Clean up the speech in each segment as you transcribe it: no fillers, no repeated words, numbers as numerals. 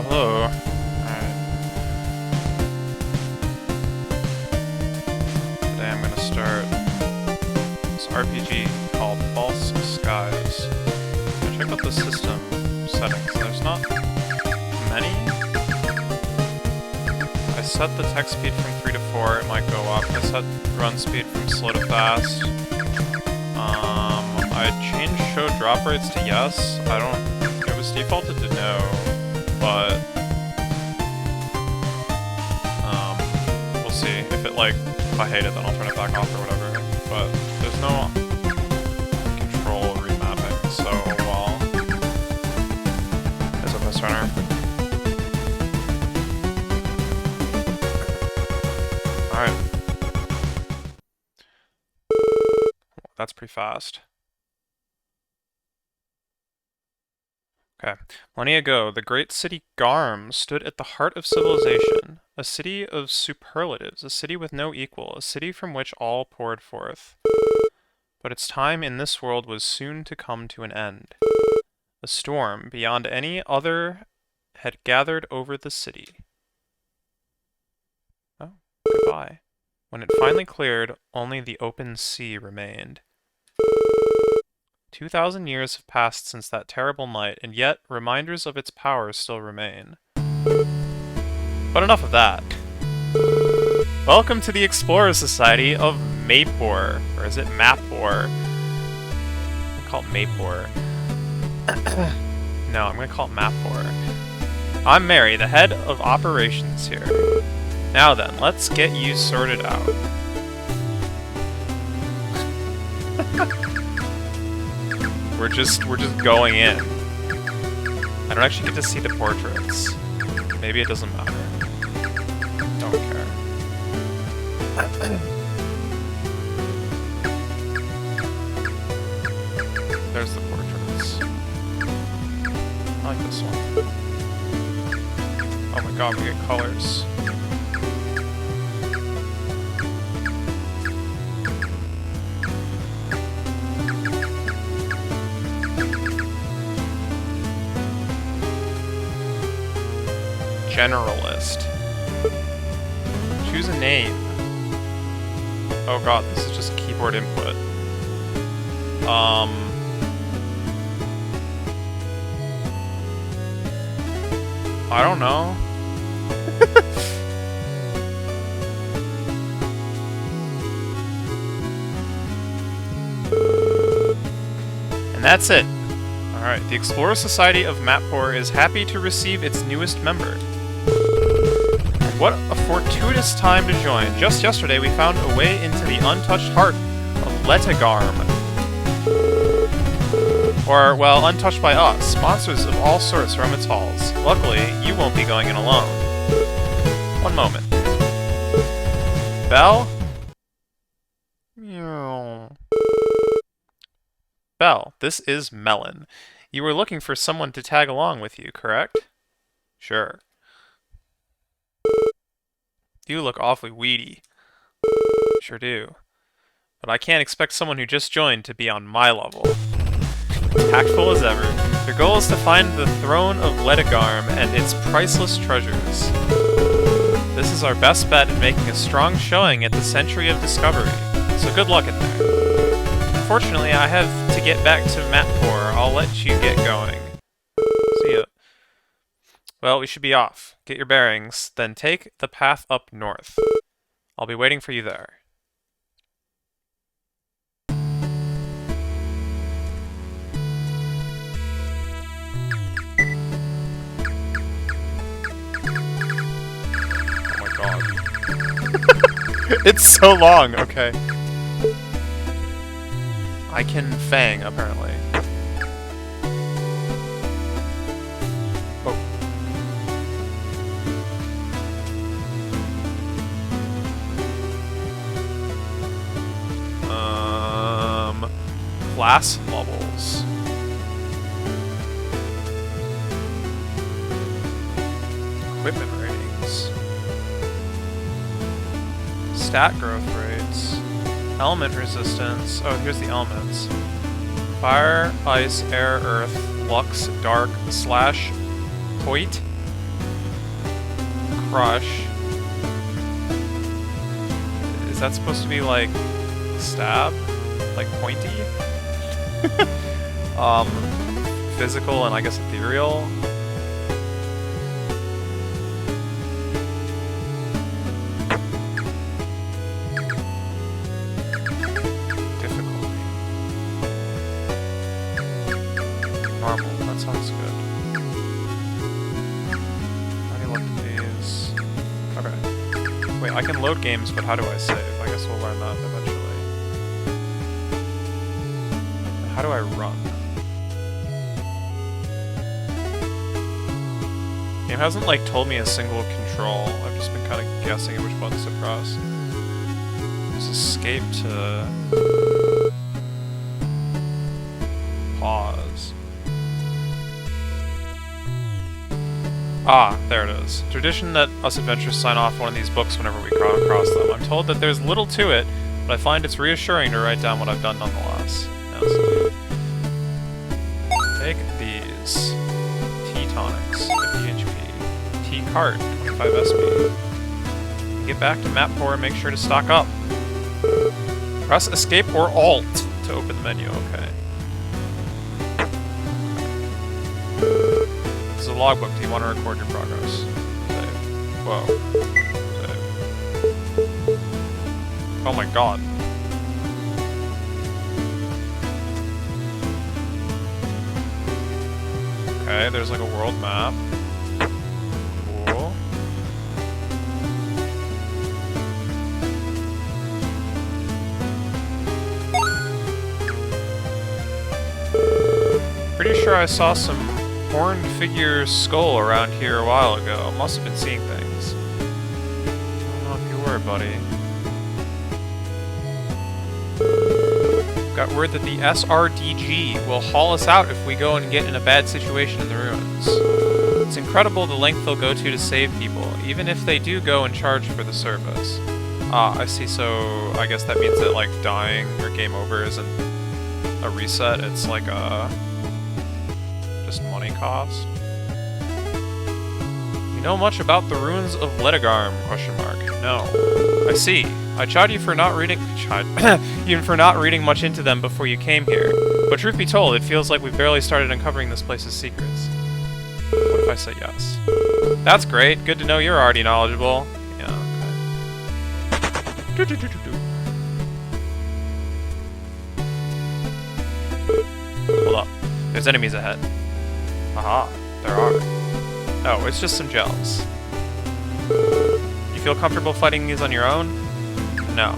hello. Alright. Today I'm gonna start this RPG called False Skies. I check out the system settings. There's not many. I set the text speed from 3 to 4, it might go up. I set run speed from slow to fast. I changed show drop rates to yes. It was defaulted to no, but we'll see. If I hate it, then I'll turn it back off or whatever. But there's no control remapping, so there's a best runner. Alright. That's pretty fast. Okay. Millennia ago, the great city Garm stood at the heart of civilization, a city of superlatives, a city with no equal, a city from which all poured forth. But its time in this world was soon to come to an end. A storm, beyond any other, had gathered over the city. Oh, goodbye. When it finally cleared, only the open sea remained. 2,000 years have passed since that terrible night, and yet reminders of its power still remain. But enough of that. Welcome to the Explorer Society of Mapor. Or is it Mapor? I'm gonna call it Mapor. No, I'm gonna call it Mapor. I'm Mary, the head of operations here. Now then, let's get you sorted out. We're just going in. I don't actually get to see the portraits. Maybe it doesn't matter. Don't care. There's the portraits. I like this one. Oh my god, we get colors. Generalist. Choose a name. Oh god, this is just keyboard input. I don't know. And that's it. Alright, the Explorer Society of Mapor is happy to receive its newest member. What a fortuitous time to join. Just yesterday we found a way into the untouched heart of Letagarm. Or, well, untouched by us. Monsters of all sorts roam its halls. Luckily, you won't be going in alone. One moment. Belle? Meow. Belle, this is Melon. You were looking for someone to tag along with you, correct? Sure. You look awfully weedy. Sure do. But I can't expect someone who just joined to be on my level. Tactful as ever, your goal is to find the throne of Letagarm and its priceless treasures. This is our best bet at making a strong showing at the Century of Discovery, so good luck in there. Unfortunately, I have to get back to Mapor. I'll let you get going. See ya. Well, we should be off. Get your bearings, then take the path up north. I'll be waiting for you there. Oh my god. It's so long, okay. I can Fang, apparently. Class levels. Equipment ratings. Stat growth rates. Element resistance. Oh, here's the elements. Fire, ice, air, earth, lux, dark, slash, point, crush. Is that supposed to be like stab? Like pointy? Physical and I guess ethereal. Difficulty. Normal, that sounds good. How do you look at these? Okay. Wait, I can load games, but how do I save? I guess we'll learn that eventually. How do I run? Game hasn't like told me a single control. I've just been kind of guessing at which buttons to press. Just escape to pause. Ah, there it is. Tradition that us adventurers sign off one of these books whenever we come across them. I'm told that there's little to it, but I find it's reassuring to write down what I've done nonetheless. Yes. Take these. Tea tonics, 50 HP. Tea cart, 25 SP. Get back to map 4 and make sure to stock up. Press escape or alt to open the menu, okay. This is a logbook. Do you want to record your progress? Save. Whoa. Save. Oh my god. Okay, there's like a world map. Cool. Pretty sure I saw some horned figure skull around here a while ago. Must have been seeing things. I don't know if you were, buddy. Got word that the SRDG will haul us out if we go and get in a bad situation in the ruins. It's incredible the length they'll go to save people, even if they do go and charge for the service. Ah, I see, so I guess that means that, like, dying or game over isn't a reset, it's like a... just money cost. You know much about the ruins of Ledagarm? Question mark. No. I see. I chide you for not reading even for not reading much into them before you came here. But truth be told, it feels like we've barely started uncovering this place's secrets. What if I say yes? That's great. Good to know you're already knowledgeable. Yeah, okay. Hold up. There's enemies ahead. Aha, there are. Oh, it's just some gels. You feel comfortable fighting these on your own? No.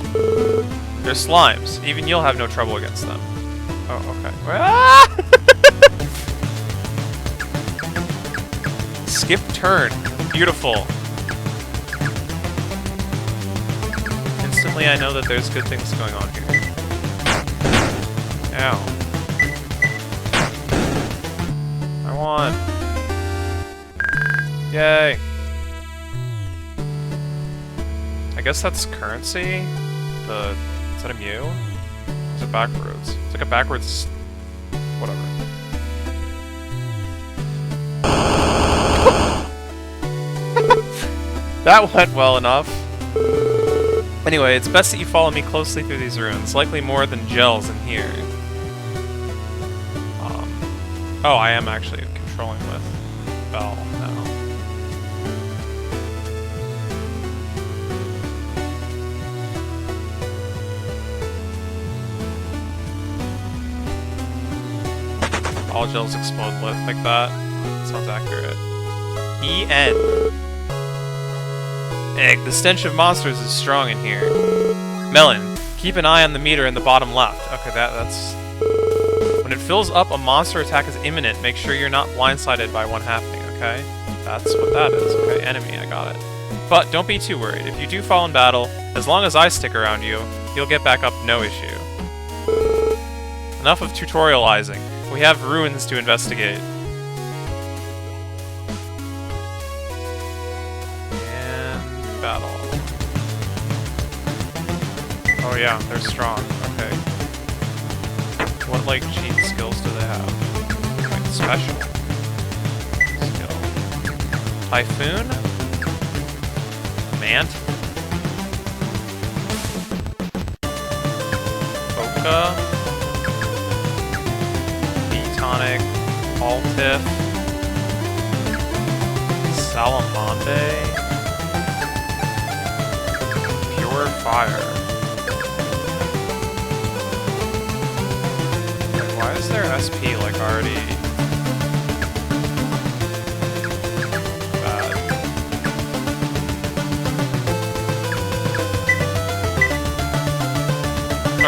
They're slimes. Even you'll have no trouble against them. Oh, okay. Ah! Skip turn. Beautiful. Instantly I know that there's good things going on here. Ow. I won. Yay. I guess that's currency? Is that a Mew? Is it backwards? It's like a backwards... whatever. That went well enough. Anyway, it's best that you follow me closely through these ruins. Likely more than gels in here. Oh, I am actually controlling with Bell now. All gels explode like that. Sounds accurate. EN. Egg, the stench of monsters is strong in here. Melon, keep an eye on the meter in the bottom left. Okay, that's... When it fills up, a monster attack is imminent. Make sure you're not blindsided by one happening, okay? That's what that is. Okay, enemy, I got it. But don't be too worried. If you do fall in battle, as long as I stick around you, you'll get back up no issue. Enough of tutorializing. We have ruins to investigate. And battle. Oh yeah, they're strong. Okay. What, like, cheat skills do they have? Like, special skill. Typhoon? Mant? Oka? Tonic, Altif, Salamande, Pure Fire. Wait, why is their SP like already bad?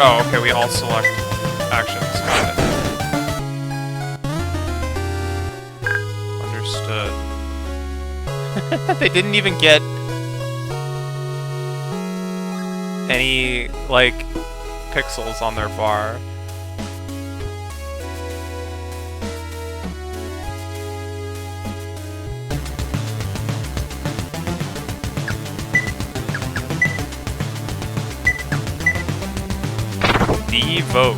Oh, okay, we all select actions. Got it. They didn't even get any, like, pixels on their bar. Devoke.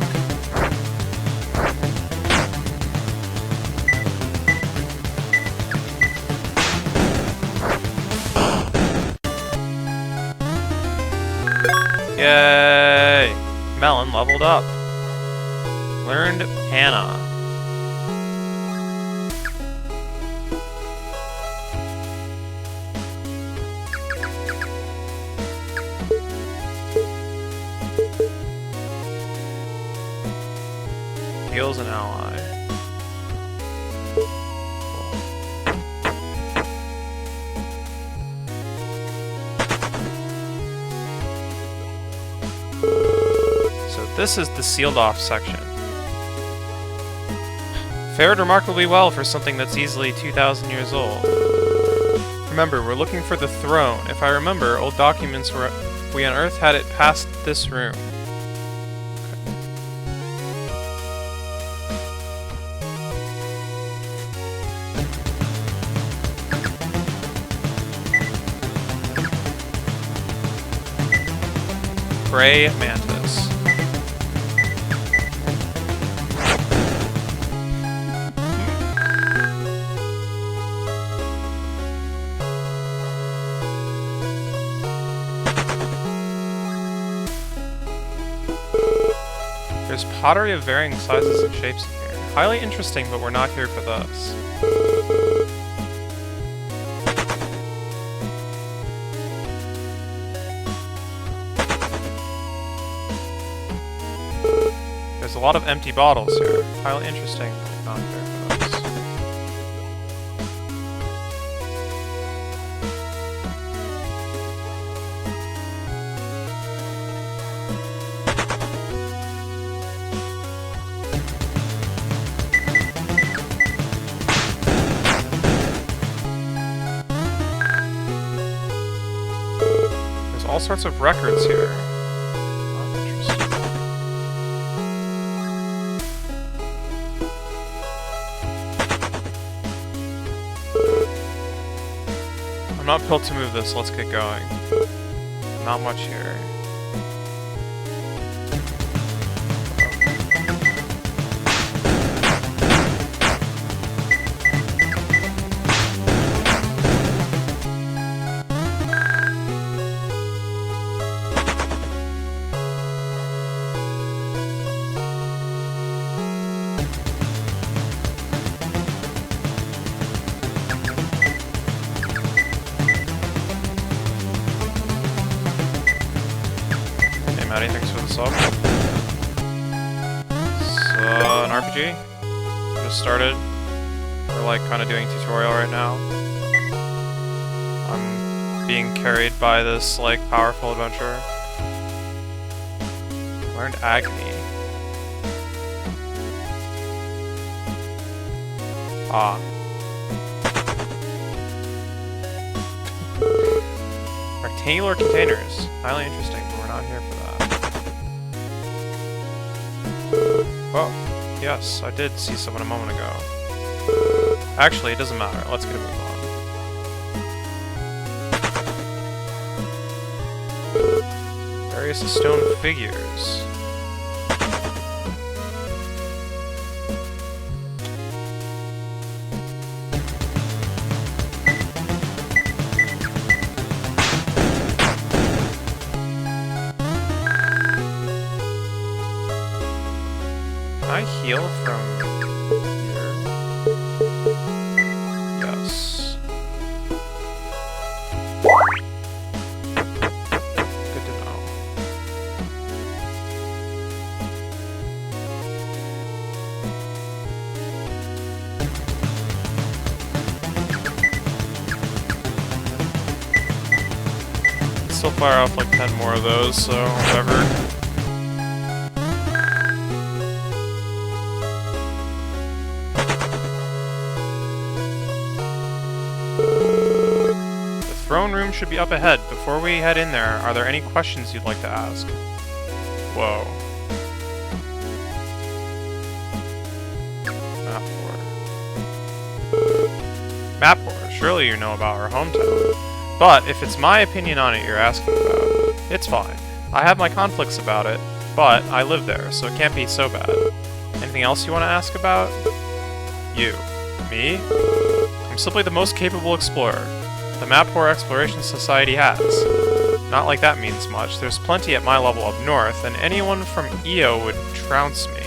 Yay! Melon leveled up. Learned Hannah. Heals an ally. This is the sealed off section. Fared remarkably well for something that's easily 2,000 years old. Remember, we're looking for the throne. If I remember, old documents we unearthed had it past this room. Okay. Gray Mantis. There's pottery of varying sizes and shapes in here. Highly interesting, but we're not here for this. There's a lot of empty bottles here. Highly interesting, but not here for this. All sorts of records here. Oh, interesting. I'm not built to move this, let's get going. Not much here. Maddie, thanks for the sub. So, an RPG. Just started. We're like kind of doing tutorial right now. I'm being carried by this like powerful adventurer. Learned Agni. Ah. Rectangular containers. Highly interesting, but we're not here for that. Oh, yes, I did see someone a moment ago. Actually, it doesn't matter. Let's get a move on. Various stone figures. Can I heal from here? Yes. Good to know. Still fire off like 10 more of those, so whatever. Throne room should be up ahead. Before we head in there, are there any questions you'd like to ask? Whoa. Mapor. Mapor, surely you know about our hometown. But if it's my opinion on it you're asking about, it's fine. I have my conflicts about it, but I live there, so it can't be so bad. Anything else you want to ask about? You. Me? I'm simply the most capable explorer the Mapor Exploration Society has. Not like that means much. There's plenty at my level up north, and anyone from EO would trounce me.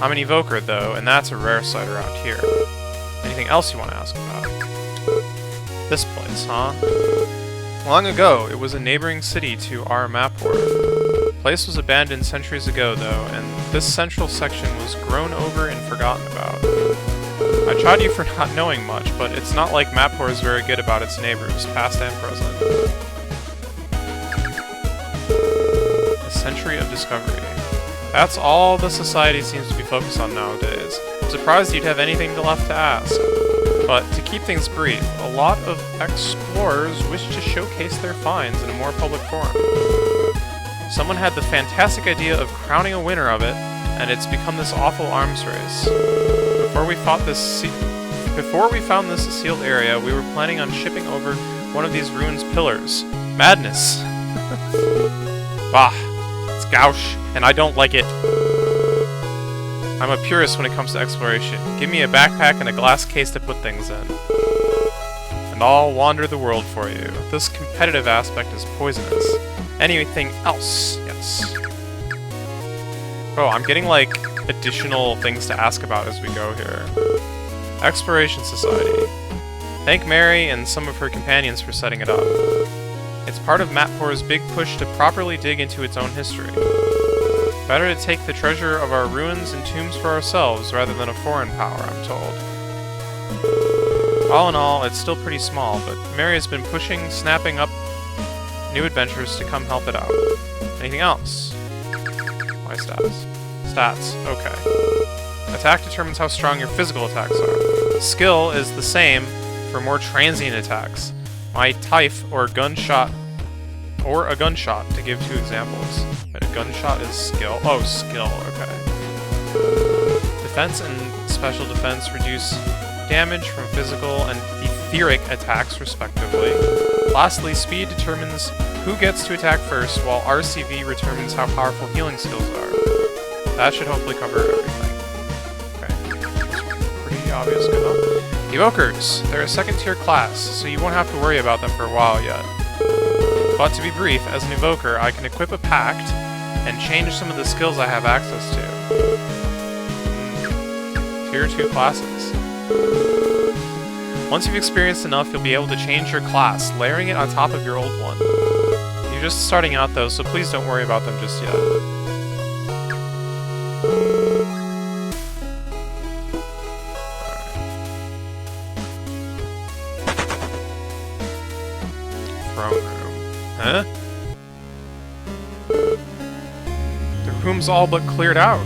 I'm an evoker, though, and that's a rare sight around here. Anything else you want to ask about? This place, huh? Long ago, it was a neighboring city to our Mapor. The place was abandoned centuries ago, though, and this central section was grown over and forgotten about. I chide you for not knowing much, but it's not like Mapor is very good about its neighbors, past and present. A century of discovery. That's all the society seems to be focused on nowadays. I'm surprised you'd have anything left to ask. But to keep things brief, a lot of explorers wish to showcase their finds in a more public forum. Someone had the fantastic idea of crowning a winner of it, and it's become this awful arms race. Before we found this a sealed area, we were planning on shipping over one of these ruins' pillars. Madness! Bah! It's gauche, and I don't like it. I'm a purist when it comes to exploration. Give me a backpack and a glass case to put things in. And I'll wander the world for you. This competitive aspect is poisonous. Anything else? Yes. Oh, I'm getting, like, additional things to ask about as we go here. Exploration Society. Thank Mary and some of her companions for setting it up. It's part of Mapor's big push to properly dig into its own history. Better to take the treasure of our ruins and tombs for ourselves rather than a foreign power, I'm told. All in all, it's still pretty small, but Mary has been pushing, snapping up new adventurers to come help it out. Anything else? My stats. Stats, okay. Attack determines how strong your physical attacks are. Skill is the same for more transient attacks. My Typh or gunshot, or a gunshot, to give 2 examples. But a gunshot is skill. Oh, skill, okay. Defense and special defense reduce damage from physical and etheric attacks, respectively. Lastly, speed determines who gets to attack first, while RCV determines how powerful healing skills are. That should hopefully cover everything. Okay. Pretty obvious, good enough. Evokers! They're a second-tier class, so you won't have to worry about them for a while yet. But to be brief, as an evoker, I can equip a pact and change some of the skills I have access to. Tier 2 classes. Once you've experienced enough, you'll be able to change your class, layering it on top of your old one. You're just starting out though, so please don't worry about them just yet. Throne room. Huh? The room's all but cleared out.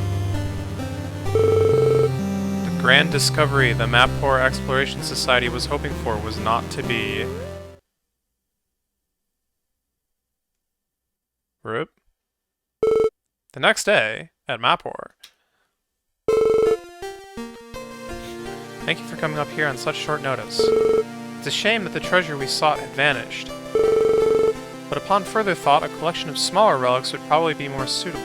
The grand discovery the Mapor Exploration Society was hoping for was not to be. Rip. The next day, at Mapor. Thank you for coming up here on such short notice. It's a shame that the treasure we sought had vanished. But upon further thought, a collection of smaller relics would probably be more suitable.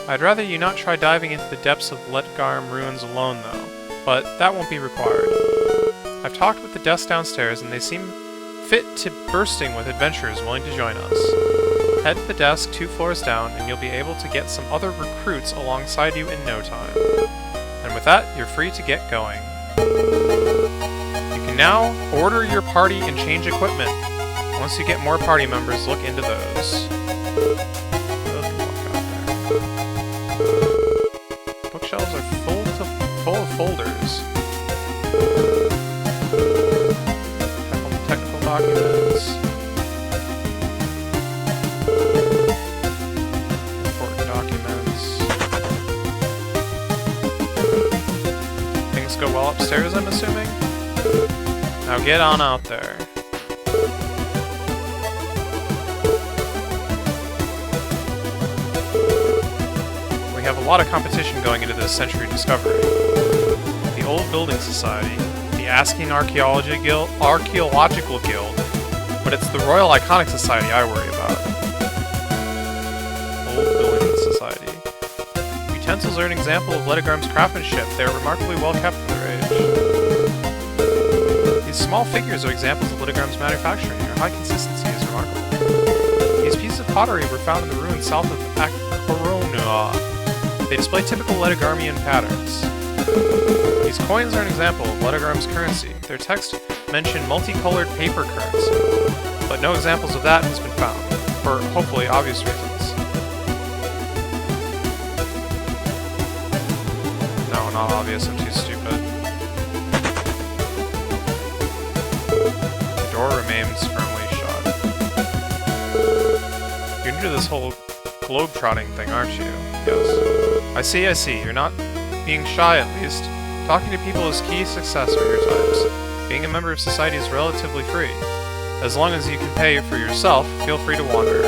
I'd rather you not try diving into the depths of Letgarm ruins alone, though, but that won't be required. I've talked with the desk downstairs, and they seem fit to bursting with adventurers willing to join us. Head to the desk 2 floors down, and you'll be able to get some other recruits alongside you in no time. And with that, you're free to get going. You can now order your party and change equipment. Once you get more party members, look into those. Good luck out there. Bookshelves are full of folders. Technical documents. Important documents. Things go well upstairs, I'm assuming? Now get on out there. We have a lot of competition going into this century discovery. The Old Building Society, the Asking Archaeological Guild, but it's the Royal Iconic Society I worry about. Old Building Society. Utensils are an example of Ledogarm's craftsmanship. They are remarkably well kept for their age. These small figures are examples of Ledogarm's manufacturing. Their high consistency is remarkable. These pieces of pottery were found in the ruins south of Akkorona. They display typical Ledogarmian patterns. These coins are an example of Ledogarm's currency. Their text mention multicolored paper currency, but no examples of that has been found, for hopefully obvious reasons. No, not obvious, I'm too stupid. The door remains firmly shut. You're new to this whole globe-trotting thing, aren't you? Yes. I see. You're not being shy, at least. Talking to people is key success for your types. Being a member of society is relatively free. As long as you can pay for yourself, feel free to wander.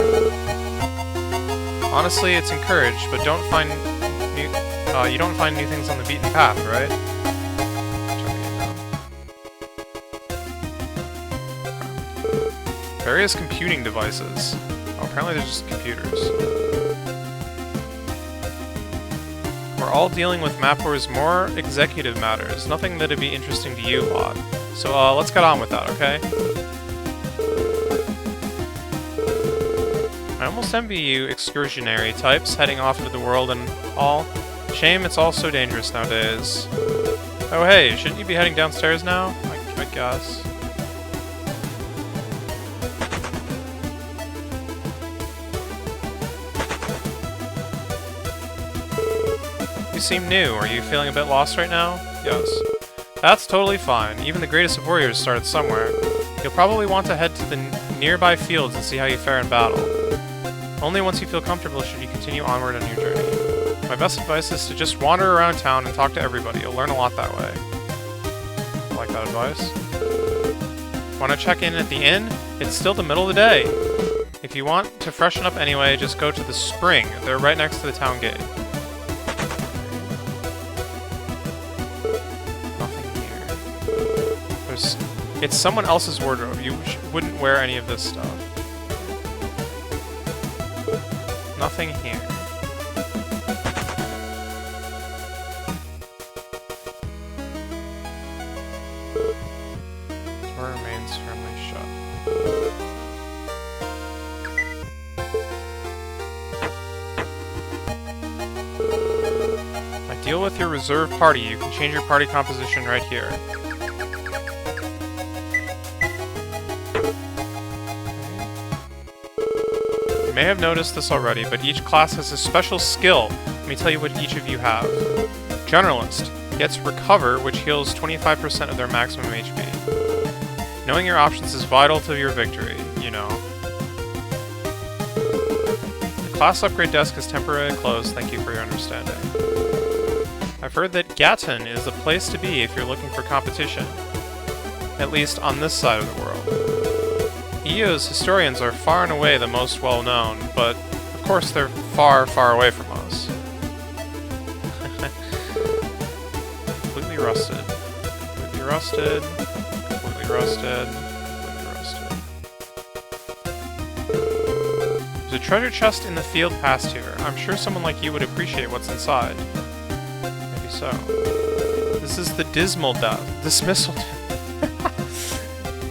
Honestly, it's encouraged, but you don't find new things on the beaten path, right? Various computing devices. Oh, apparently they're just computers. We're all dealing with Mapor's more executive matters, nothing that'd be interesting to you lot. So let's get on with that, okay? I almost envy you excursionary types heading off into the world and all. Shame it's all so dangerous nowadays. Oh hey, shouldn't you be heading downstairs now? I guess. You seem new. Are you feeling a bit lost right now? Yes. That's totally fine. Even the greatest of warriors started somewhere. You'll probably want to head to the nearby fields and see how you fare in battle. Only once you feel comfortable should you continue onward on your journey. My best advice is to just wander around town and talk to everybody. You'll learn a lot that way. I like that advice. Want to check in at the inn? It's still the middle of the day. If you want to freshen up anyway, just go to the Spring. They're right next to the town gate. It's someone else's wardrobe. You wouldn't wear any of this stuff. Nothing here. Door remains firmly shut. I deal with your reserve party. You can change your party composition right here. You may have noticed this already, but each class has a special skill. Let me tell you what each of you have. Generalist gets Recover, which heals 25% of their maximum HP. Knowing your options is vital to your victory, you know. The class upgrade desk is temporarily closed, thank you for your understanding. I've heard that Gaton is the place to be if you're looking for competition. At least on this side of the world. EO's historians are far and away the most well-known, but of course they're far, far away from us. Completely rusted. Completely rusted. Completely rusted. Completely rusted. There's a treasure chest in the field past here. I'm sure someone like you would appreciate what's inside. Maybe so. This is the Dismissal.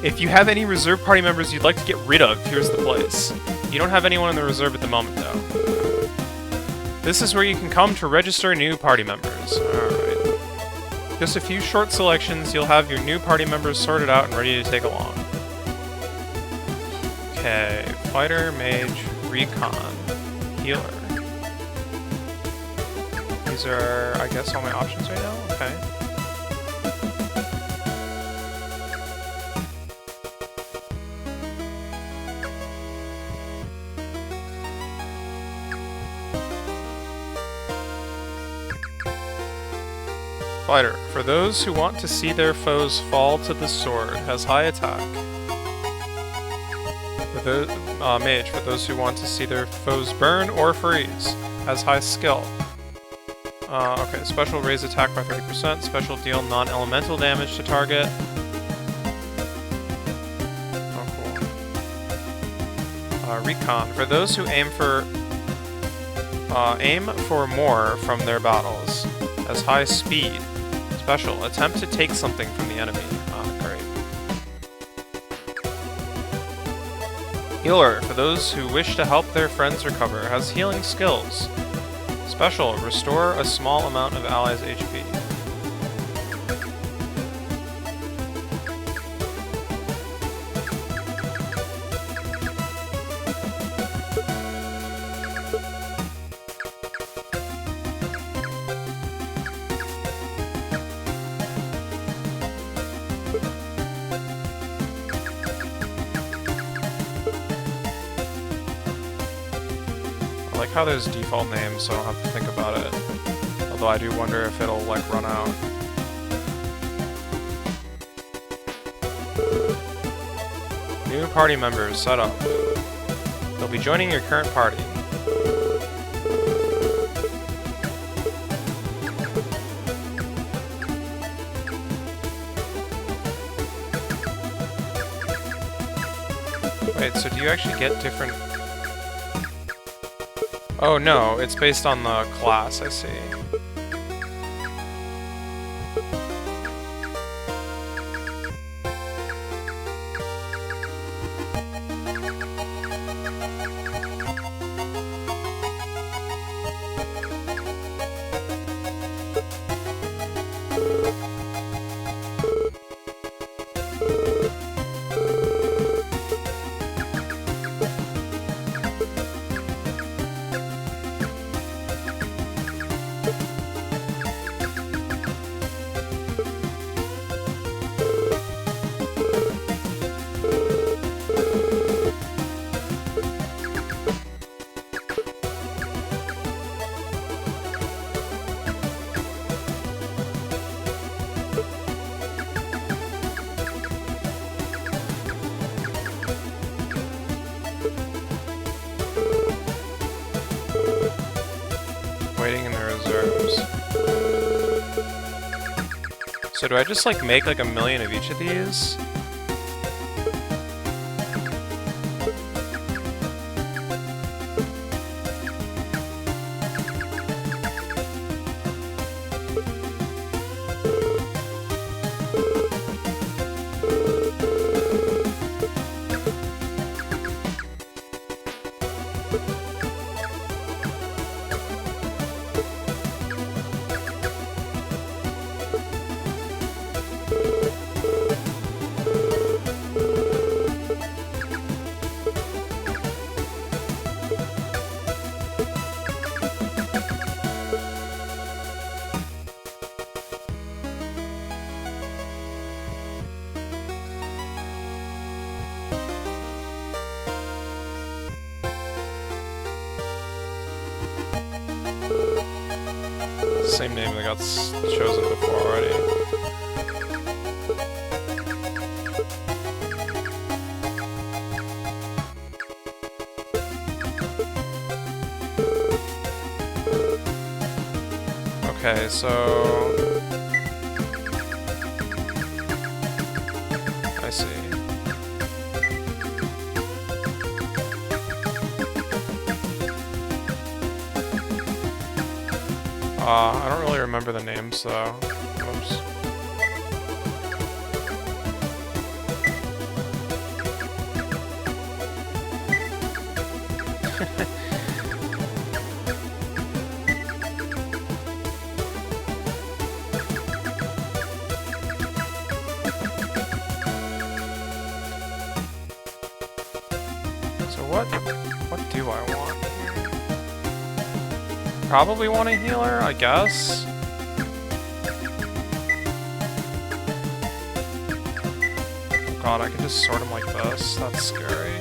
If you have any reserve party members you'd like to get rid of, here's the place. You don't have anyone in the reserve at the moment, though. This is where you can come to register new party members. Alright. Just a few short selections, you'll have your new party members sorted out and ready to take along. Okay, fighter, mage, recon, healer. These are, I guess, all my options right now? Okay. Fighter, for those who want to see their foes fall to the sword, has high attack. Mage, for those who want to see their foes burn or freeze, has high skill. Okay, special raise attack by 30%, special deal non-elemental damage to target. Oh, cool. Recon, for those who aim for more from their battles, has high speed. Special, attempt to take something from the enemy. Great. Healer, for those who wish to help their friends recover, has healing skills. Special, restore a small amount of allies' HP. I like how there's default names, so I don't have to think about it. Although I do wonder if it'll, like, run out. New party members set up. They'll be joining your current party. Wait, so do you actually get different... Oh no, it's based on the class, I see. Waiting in the reserves. So do I just like make like 1,000,000 of each of these? Same name that got chosen before already. Okay, so... I see. I don't really remember the names, though. Oops. what do I want? Probably want a healer, I guess. Oh god, I can just sort them like this. That's scary.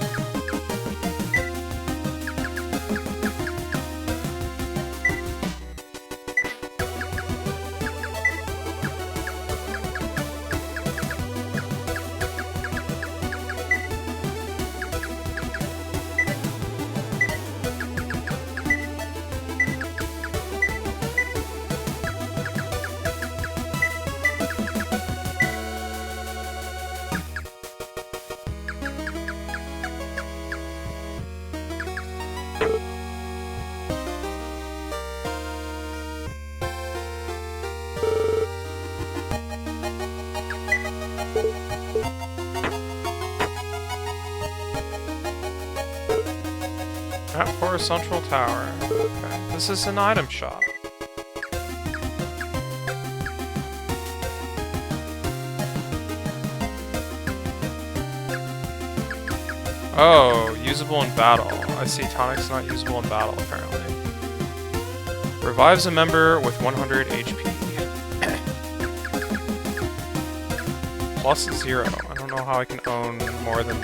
At Forest Central Tower. Okay. This is an item shop. Oh, usable in battle. I see tonic's not usable in battle, apparently. Revives a member with 100 HP. Plus 0. I don't know how I can own more than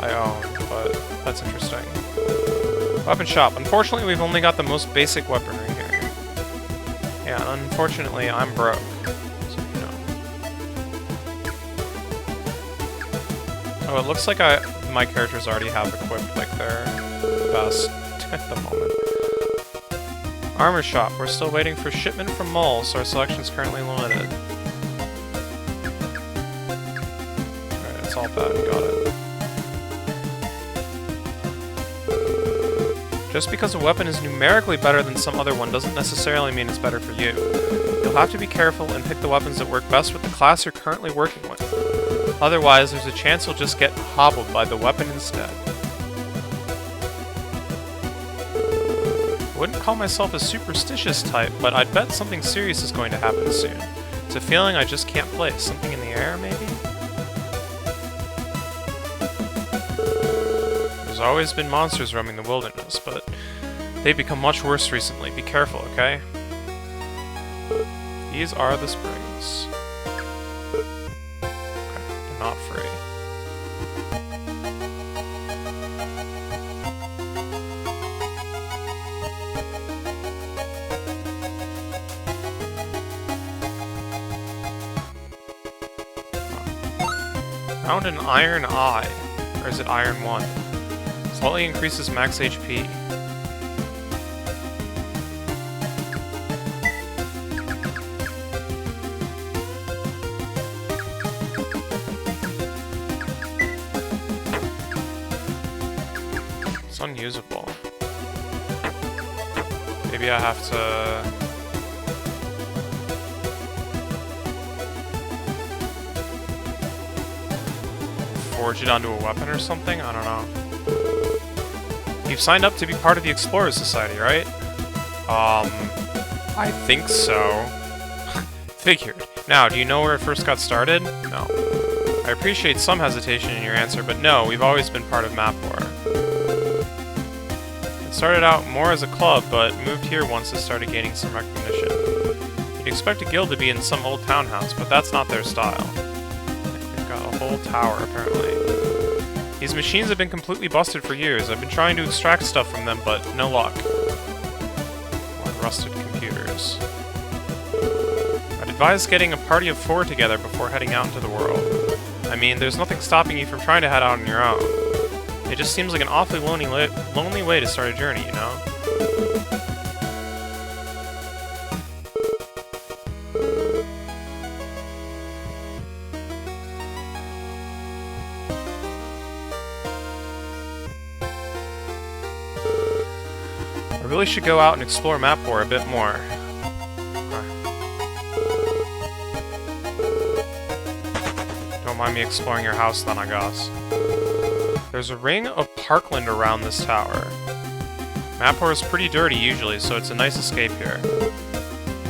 I own, but that's interesting. Weapon shop. Unfortunately, we've only got the most basic weaponry here. Yeah, unfortunately, I'm broke. So, you know. Oh, it looks like my characters already have equipped, like, their best at the moment. Armor shop. We're still waiting for shipment from Mole, so our selection is currently limited. Alright, it's all bad. Got it. Just because a weapon is numerically better than some other one doesn't necessarily mean it's better for you. You'll have to be careful and pick the weapons that work best with the class you're currently working with. Otherwise, there's a chance you'll just get hobbled by the weapon instead. I wouldn't call myself a superstitious type, but I'd bet something serious is going to happen soon. It's a feeling I just can't place. Something in the air, maybe? There's always been monsters roaming the wilderness, but they've become much worse recently. Be careful, okay? These are the springs. Okay, they're not free. Found an iron eye. Or is it iron 1? Slightly increases max HP. It's unusable. Maybe I have to... forge it onto a weapon or something? I don't know. You've signed up to be part of the Explorers Society, right? I think so. Figured. Now, do you know where it first got started? No. I appreciate some hesitation in your answer, but no, we've always been part of Mapor. It started out more as a club, but moved here once it started gaining some recognition. You'd expect a guild to be in some old townhouse, but that's not their style. They've got a whole tower, apparently. These machines have been completely busted for years. I've been trying to extract stuff from them, but no luck. More rusted computers. I'd advise getting a party of 4 together before heading out into the world. I mean, there's nothing stopping you from trying to head out on your own. It just seems like an awfully lonely way to start a journey, you know? I really should go out and explore Mapor a bit more. Don't mind me exploring your house then, I guess. There's a ring of parkland around this tower. Mapor is pretty dirty usually, so it's a nice escape here.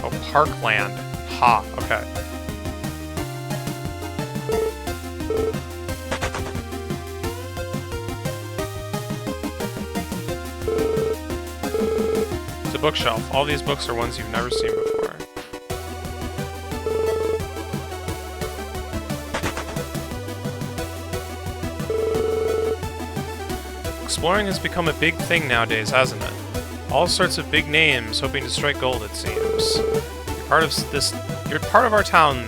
Oh, parkland. Ha, okay. bookshelf. All these books are ones you've never seen before. Exploring has become a big thing nowadays, hasn't it? All sorts of big names hoping to strike gold, it seems. You're part of our town.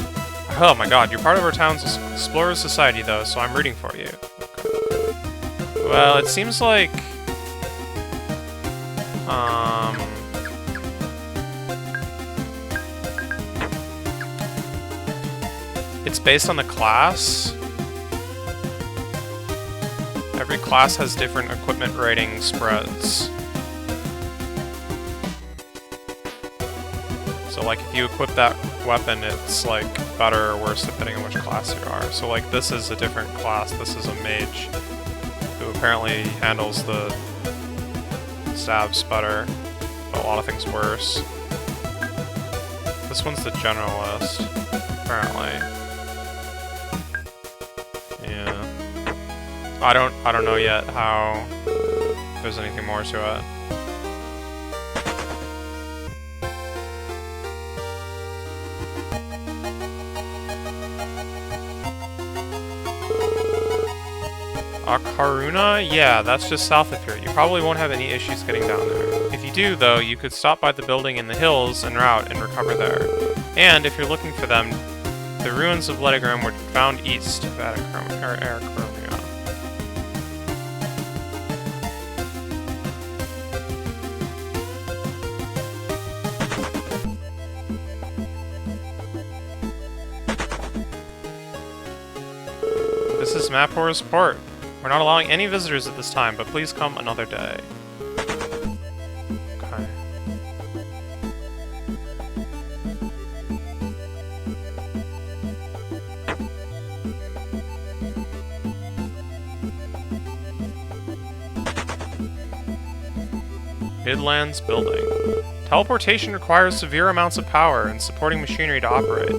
Oh my god, you're part of our town's Explorer Society, though, so I'm rooting for you. Okay. Well, it seems like... It's based on the class. Every class has different equipment rating spreads. So, like, if you equip that weapon, it's, like, better or worse depending on which class you are. So, like, this is a different class. This is a mage who apparently handles the stabs better, but a lot of things worse. This one's the generalist, apparently. Yeah. I don't know yet how there's anything more to it. Akaruna? Yeah, that's just south of here. You probably won't have any issues getting down there. If you do, though, you could stop by the building in the hills en route and recover there. And if you're looking for them, the ruins of Ledigrim were found east of Arakhromia. This is Maphora's port. We're not allowing any visitors at this time, but please come another day. Okay. Midlands Building. Teleportation requires severe amounts of power and supporting machinery to operate.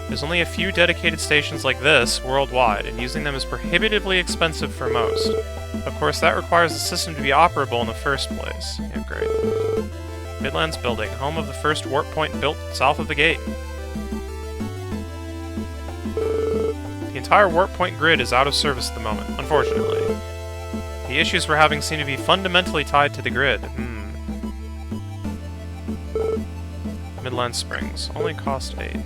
There's only a few dedicated stations like this worldwide, and using them is prohibitively expensive for most. Of course, that requires the system to be operable in the first place. Yeah, great. Midlands Building, home of the first warp point built south of the gate. The entire warp point grid is out of service at the moment, unfortunately. The issues we're having seem to be fundamentally tied to the grid. Midland Springs, only cost 8.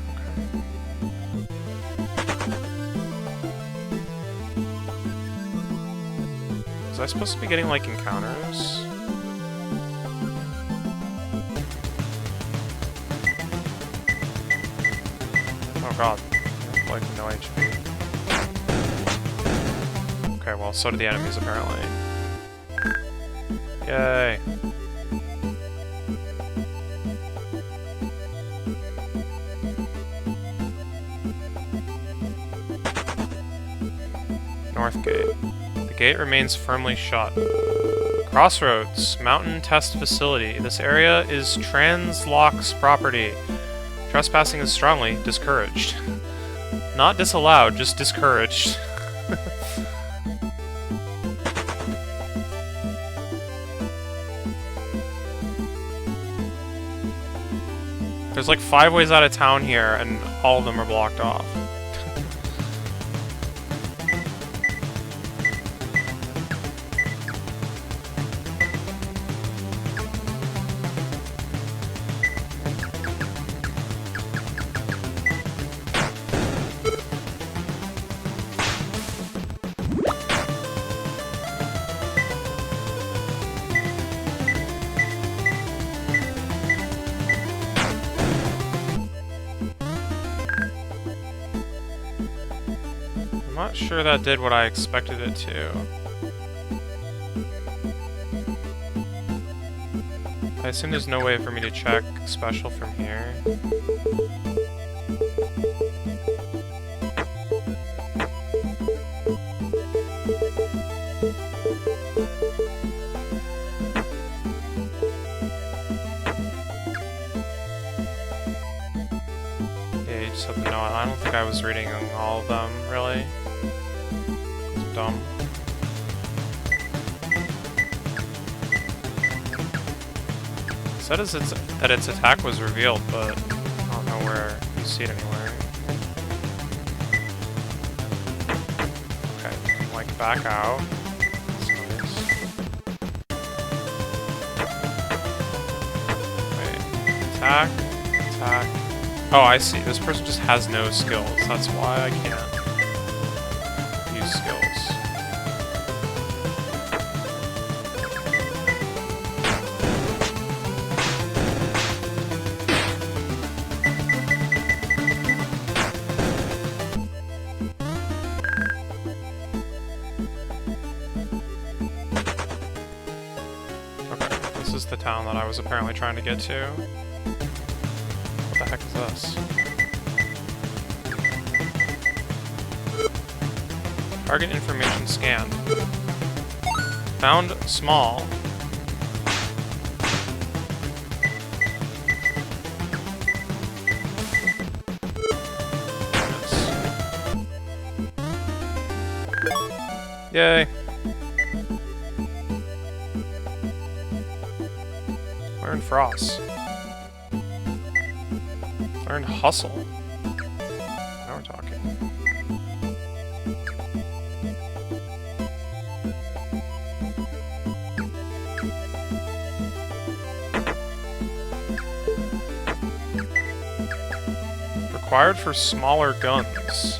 Was I supposed to be getting, like, encounters? Oh god. Like, no HP. Okay, well, so do the enemies, apparently. Yay! North Gate. The gate remains firmly shut. Crossroads, Mountain Test Facility. This area is Translock's property. Trespassing is strongly discouraged. Not disallowed, just discouraged. There's like 5 ways out of town here, and all of them are blocked off. I'm not sure that did what I expected it to. I assume there's no way for me to check special from here. Yeah, you just have to know. I don't think I was reading all of them, really. I'm dumb. said that its attack was revealed, but I don't know where you see it anywhere. Okay, you can, like, back out. That's nice. Wait, attack, attack. Oh, I see. This person just has no skills. That's why I can't use skills. This is the town that I was apparently trying to get to. What the heck is this? Target information scanned. Found small. Yay. Learn Frost. Learn Hustle. Now we're talking. Required for smaller guns.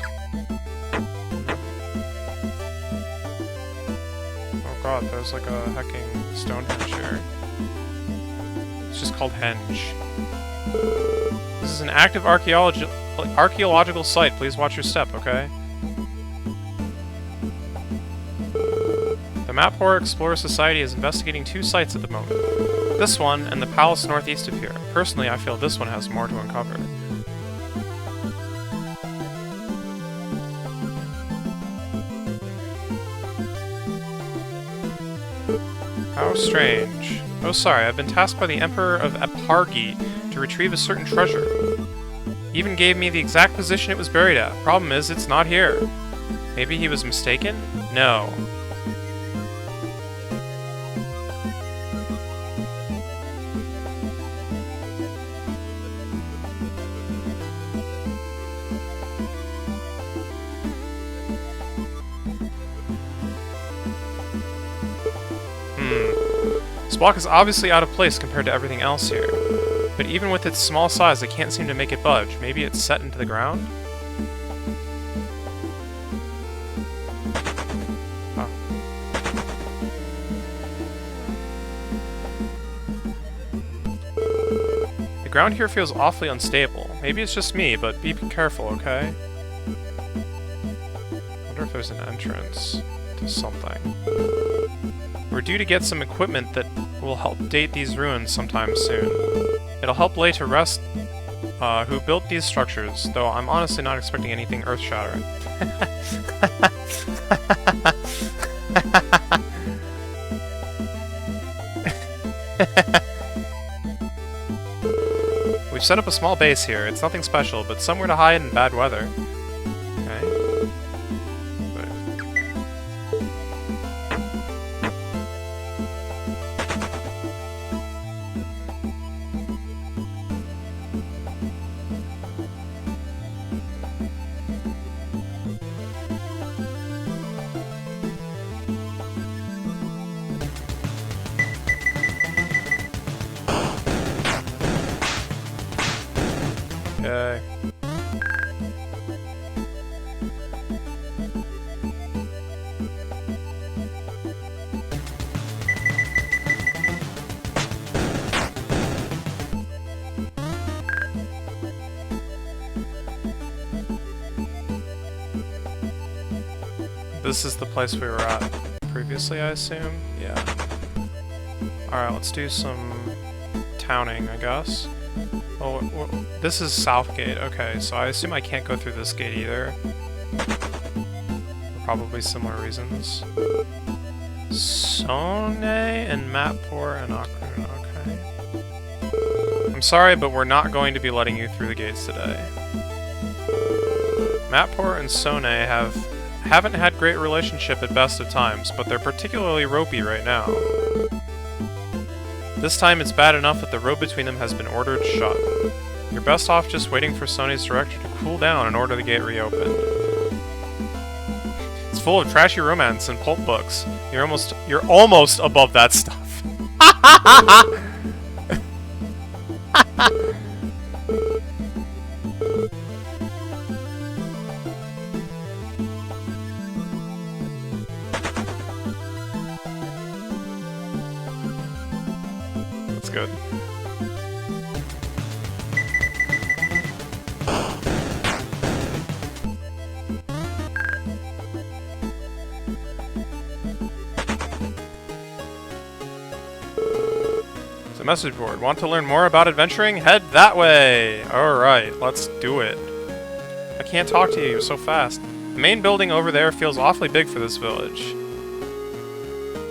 Oh god, there's like a hecking Stonehenge here. It's just called Henge. This is an active archaeological site. Please watch your step, okay? The Mapor Explorer Society is investigating 2 sites at the moment. This one and the palace northeast of here. Personally, I feel this one has more to uncover. How strange. Oh, sorry, I've been tasked by the Emperor of Apargi to retrieve a certain treasure. He even gave me the exact position it was buried at. Problem is, it's not here. Maybe he was mistaken? No. This block is obviously out of place compared to everything else here. But even with its small size, I can't seem to make it budge. Maybe it's set into the ground? Huh. The ground here feels awfully unstable. Maybe it's just me, but be careful, okay? I wonder if there's an entrance to something. We're due to get some equipment that will help date these ruins sometime soon. It'll help lay to rest who built these structures, though I'm honestly not expecting anything earth-shattering. We've set up a small base here. It's nothing special, but somewhere to hide in bad weather. Okay. Okay. This is the place we were at previously, I assume? Yeah. Alright, let's do some towning, I guess. Oh, this is Southgate. Okay, so I assume I can't go through this gate either. For probably similar reasons. Sone and Mapor and Akrun, okay. I'm sorry, but we're not going to be letting you through the gates today. Mapor and Sone haven't had great relationship at best of times, but they're particularly ropey right now. This time it's bad enough that the road between them has been ordered shut. You're best off just waiting for Sony's director to cool down in order to get reopened. It's full of trashy romance and pulp books. You're almost above that stuff. That's good. Message board. Want to learn more about adventuring? Head that way! Alright, let's do it. I can't talk to you so fast. The main building over there feels awfully big for this village.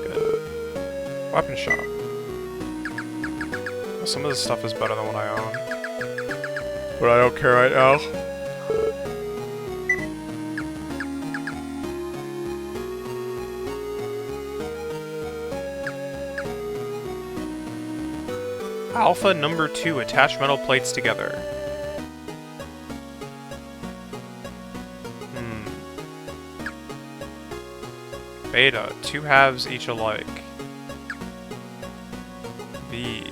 Good. Weapon shop. Well, some of this stuff is better than what I own. But I don't care right now. Alpha number 2, attach metal plates together. Beta, 2 halves each alike. V.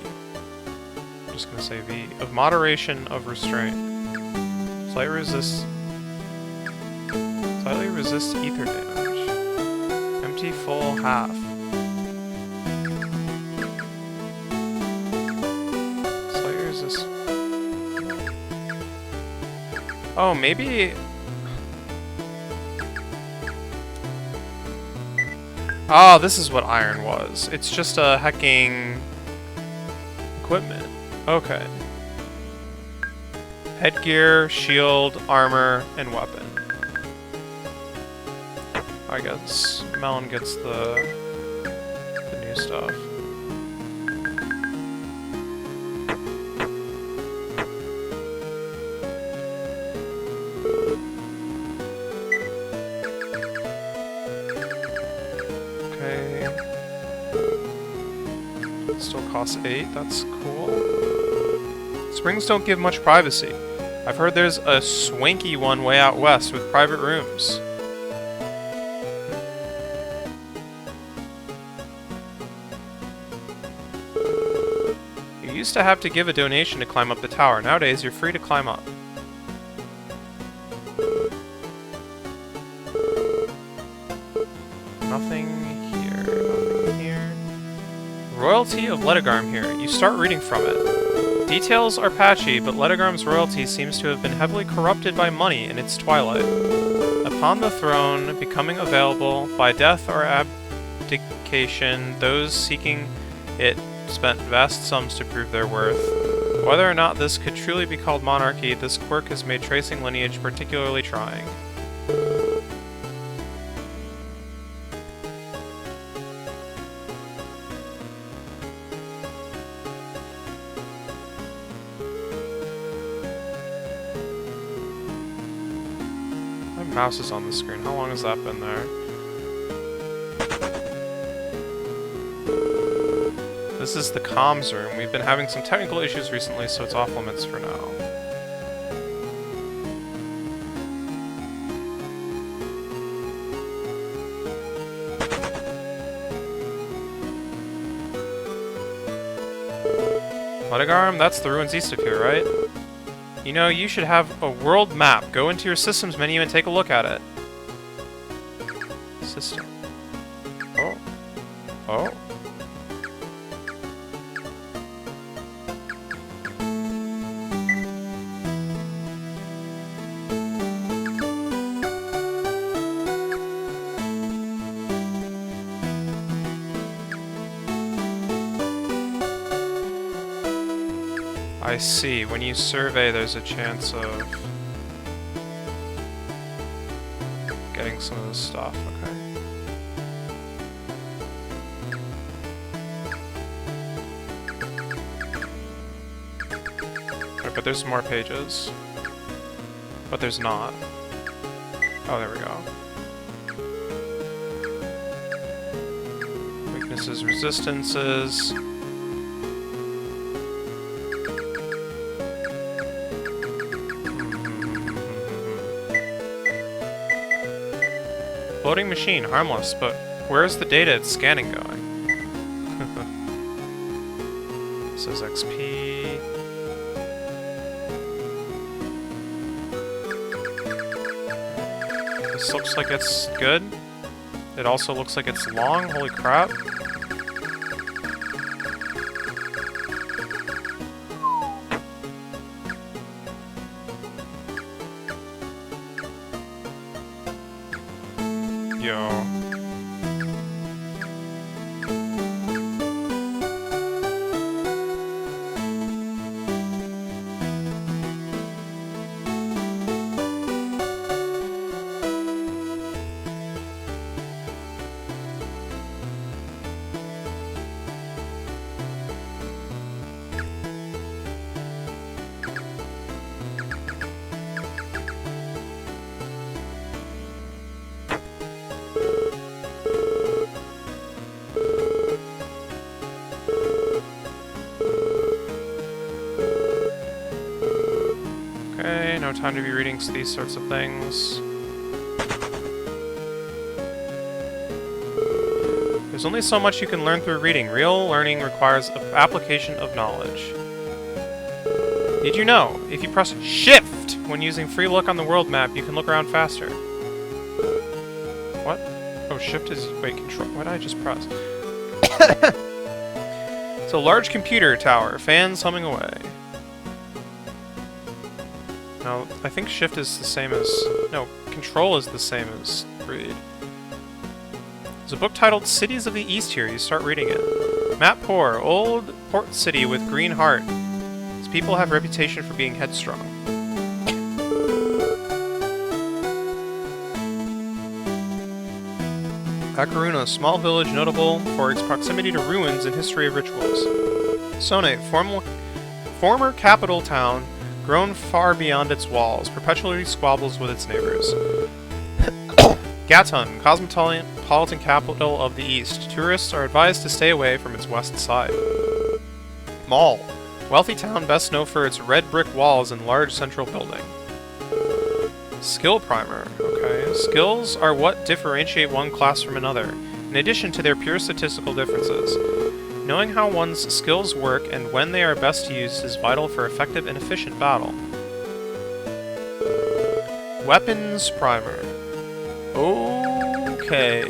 I'm just gonna say V. Of moderation, of restraint. Slightly resist ether damage. Empty, full, half. Oh, maybe... Oh, this is what iron was. It's just a hecking... equipment. Okay. Headgear, shield, armor, and weapon. I guess Melon gets the new stuff. Costs 8, that's cool. Springs don't give much privacy. I've heard there's a swanky one way out west with private rooms. You used to have to give a donation to climb up the tower. Nowadays, you're free to climb up. Nothing here, nothing here. Royalty of Ledogarm here. You start reading from it. Details are patchy, but Ledogarm's royalty seems to have been heavily corrupted by money in its twilight. Upon the throne becoming available by death or abdication, those seeking it spent vast sums to prove their worth. Whether or not this could truly be called monarchy, this quirk has made tracing lineage particularly trying. Mouse is on the screen. How long has that been there? This is the comms room. We've been having some technical issues recently, so it's off limits for now. Ledogarm, that's the ruins east of here, right? You know, you should have a world map. Go into your systems menu and take a look at it. System. Oh. Oh. I see. When you survey, there's a chance of getting some of this stuff. Okay. Right, but there's more pages. But there's not. Oh, there we go. Weaknesses, resistances. Floating machine, harmless, but where's the data it's scanning going? This is XP. This looks like it's good. It also looks like it's long, holy crap. Yo. Okay, no time to be reading these sorts of things. There's only so much you can learn through reading. Real learning requires application of knowledge. Did you know, if you press Shift when using free look on the world map, you can look around faster? What? Oh, Shift is... wait, Control... what did I just press? It's a large computer tower, fans humming away. No, I think Shift is the same as... no, Control is the same as Read. There's a book titled Cities of the East here. You start reading it. Map Poor, old port city with green heart. Its people have a reputation for being headstrong. Akaruna, small village notable for its proximity to ruins and history of rituals. Sone, former capital town, grown far beyond its walls, perpetually squabbles with its neighbors. Gatun, cosmopolitan capital of the East. Tourists are advised to stay away from its west side. Mall, wealthy town best known for its red brick walls and large central building. Skill Primer, okay. Skills are what differentiate one class from another, in addition to their pure statistical differences. Knowing how one's skills work and when they are best used is vital for effective and efficient battle. Weapons Primer. Okay.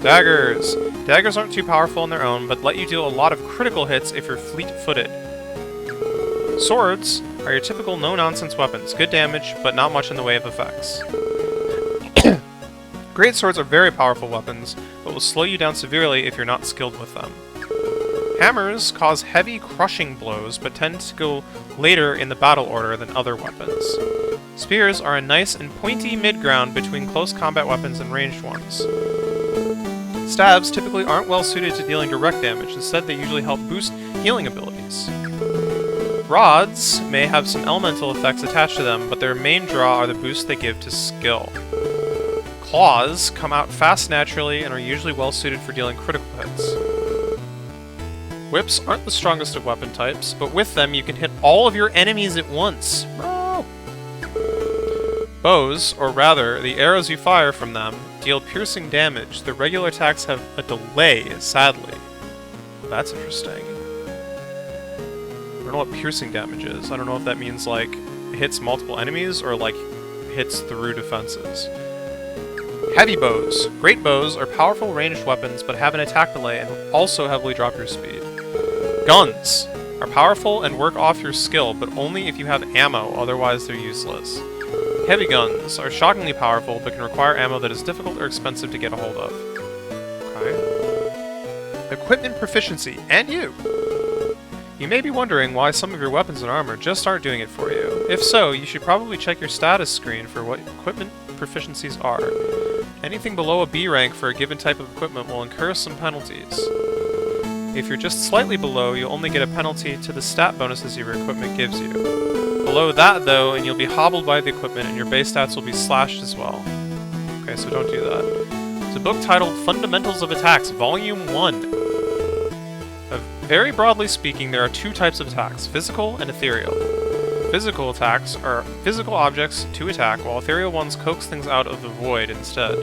Daggers. Daggers aren't too powerful on their own, but let you deal a lot of critical hits if you're fleet-footed. Swords are your typical no-nonsense weapons. Good damage, but not much in the way of effects. Great swords are very powerful weapons, but will slow you down severely if you're not skilled with them. Hammers cause heavy crushing blows, but tend to go later in the battle order than other weapons. Spears are a nice and pointy mid-ground between close combat weapons and ranged ones. Stabs typically aren't well suited to dealing direct damage, instead they usually help boost healing abilities. Rods may have some elemental effects attached to them, but their main draw are the boosts they give to skill. Claws come out fast naturally and are usually well suited for dealing critical hits. Whips aren't the strongest of weapon types, but with them you can hit all of your enemies at once. Bro! Bows, or rather, the arrows you fire from them, deal piercing damage. The regular attacks have a delay, sadly. Well, that's interesting. I don't know what piercing damage is. I don't know if that means, like, hits multiple enemies, or, like, hits through defenses. Heavy bows. Great bows are powerful ranged weapons, but have an attack delay and also heavily drop your speed. Guns are powerful and work off your skill, but only if you have ammo, otherwise they're useless. Heavy guns are shockingly powerful, but can require ammo that is difficult or expensive to get a hold of. Okay. Equipment proficiency, and you! You may be wondering why some of your weapons and armor just aren't doing it for you. If so, you should probably check your status screen for what equipment proficiencies are. Anything below a B rank for a given type of equipment will incur some penalties. If you're just slightly below, you'll only get a penalty to the stat bonuses your equipment gives you. Below that, though, and you'll be hobbled by the equipment and your base stats will be slashed as well. Okay, so don't do that. It's a book titled Fundamentals of Attacks, Volume 1. Very broadly speaking, there are two types of attacks, physical and ethereal. Physical attacks are physical objects to attack, while ethereal ones coax things out of the void instead.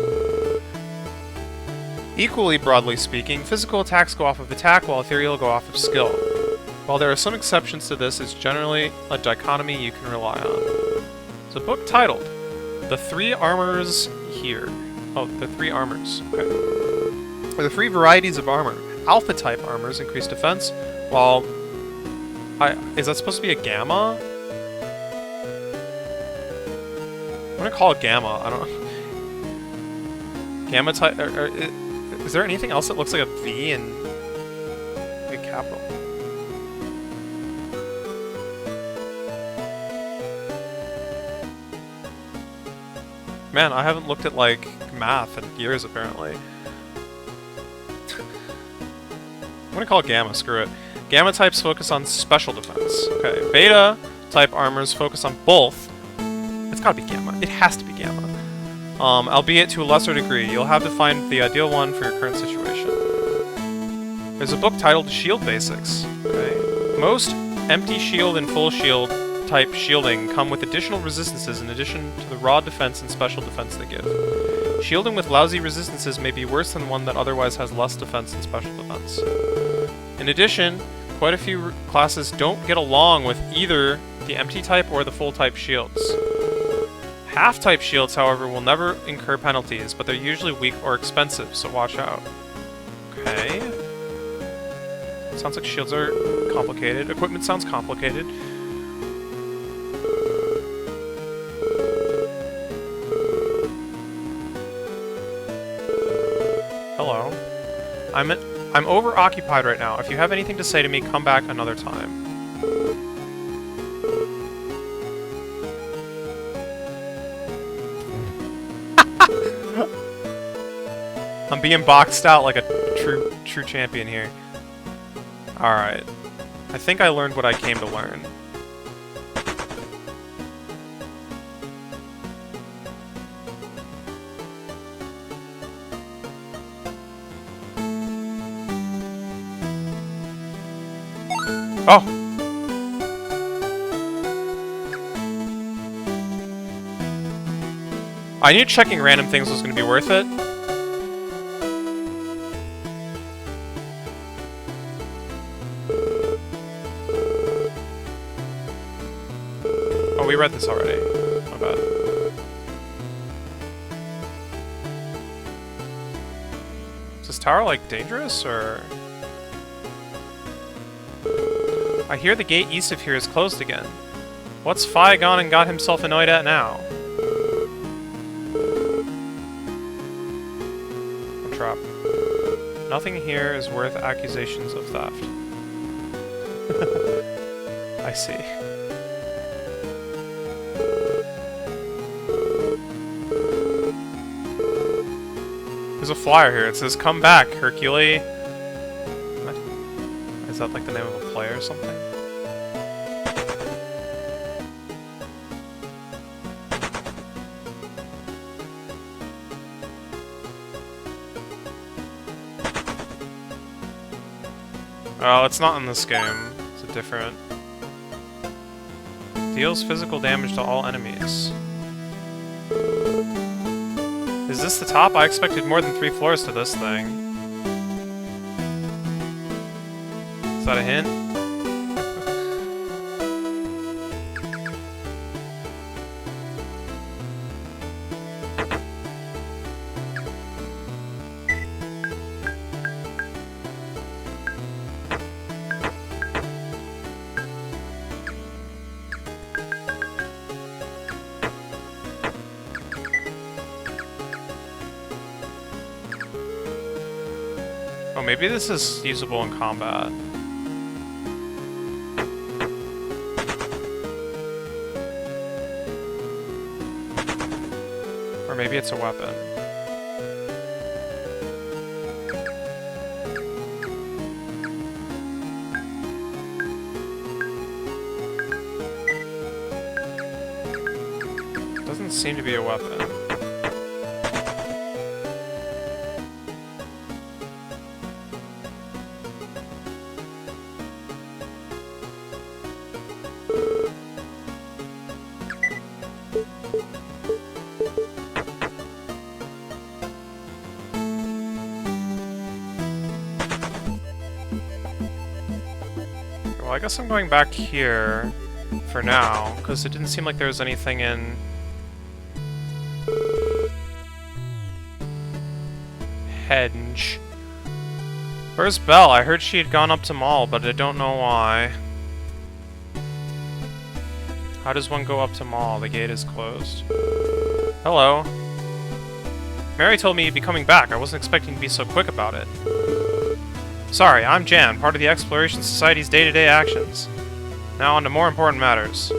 Equally broadly speaking, physical attacks go off of attack, while ethereal go off of skill. While there are some exceptions to this, it's generally a dichotomy you can rely on. It's a book titled The Three Armors Here. Oh, the Three Armors. Okay. Or the three varieties of armor. Alpha-type armors increase defense, while... is that supposed to be a gamma? I'm gonna call it gamma. I don't know. Gamma type... is there anything else that looks like a V in a capital? Man, I haven't looked at, like, math in years, apparently. I'm gonna call it gamma, screw it. Gamma types focus on special defense. Okay, beta type armors focus on both. It's gotta be gamma. It has to be gamma. Albeit to a lesser degree. You'll have to find the ideal one for your current situation. There's a book titled Shield Basics. Okay. Most empty shield and full shield type shielding come with additional resistances in addition to the raw defense and special defense they give. Shielding with lousy resistances may be worse than one that otherwise has less defense and special defense. In addition, quite a few classes don't get along with either the empty type or the full type shields. Half-type shields, however, will never incur penalties, but they're usually weak or expensive, so watch out. Okay. Sounds like shields are complicated. Equipment sounds complicated. Hello. I'm over-occupied right now. If you have anything to say to me, come back another time. I'm being boxed out like a true champion here. Alright. I think I learned what I came to learn. Oh! I knew checking random things was going to be worth it. Oh, we read this already. My bad. Is this tower, like, dangerous, or...? I hear the gate east of here is closed again. What's Phi gone and got himself annoyed at now? A trap. Nothing here is worth accusations of theft. I see. There's a flyer here. It says, "Come back, Hercule." What? Is that like the name of a play or something? Oh, it's not in this game. It's a different... Deals physical damage to all enemies. Is this the top? I expected more than 3 floors to this thing. Is that a hint? Oh, maybe this is usable in combat. Or maybe it's a weapon. Doesn't seem to be a weapon. Well, I guess I'm going back here for now, because it didn't seem like there was anything in... Henge. Where's Belle? I heard she had gone up to Mall, but I don't know why. How does one go up to Mall? The gate is closed. Hello. Mary told me you'd be coming back. I wasn't expecting to be so quick about it. Sorry, I'm Jan, part of the Exploration Society's day-to-day actions. Now on to more important matters.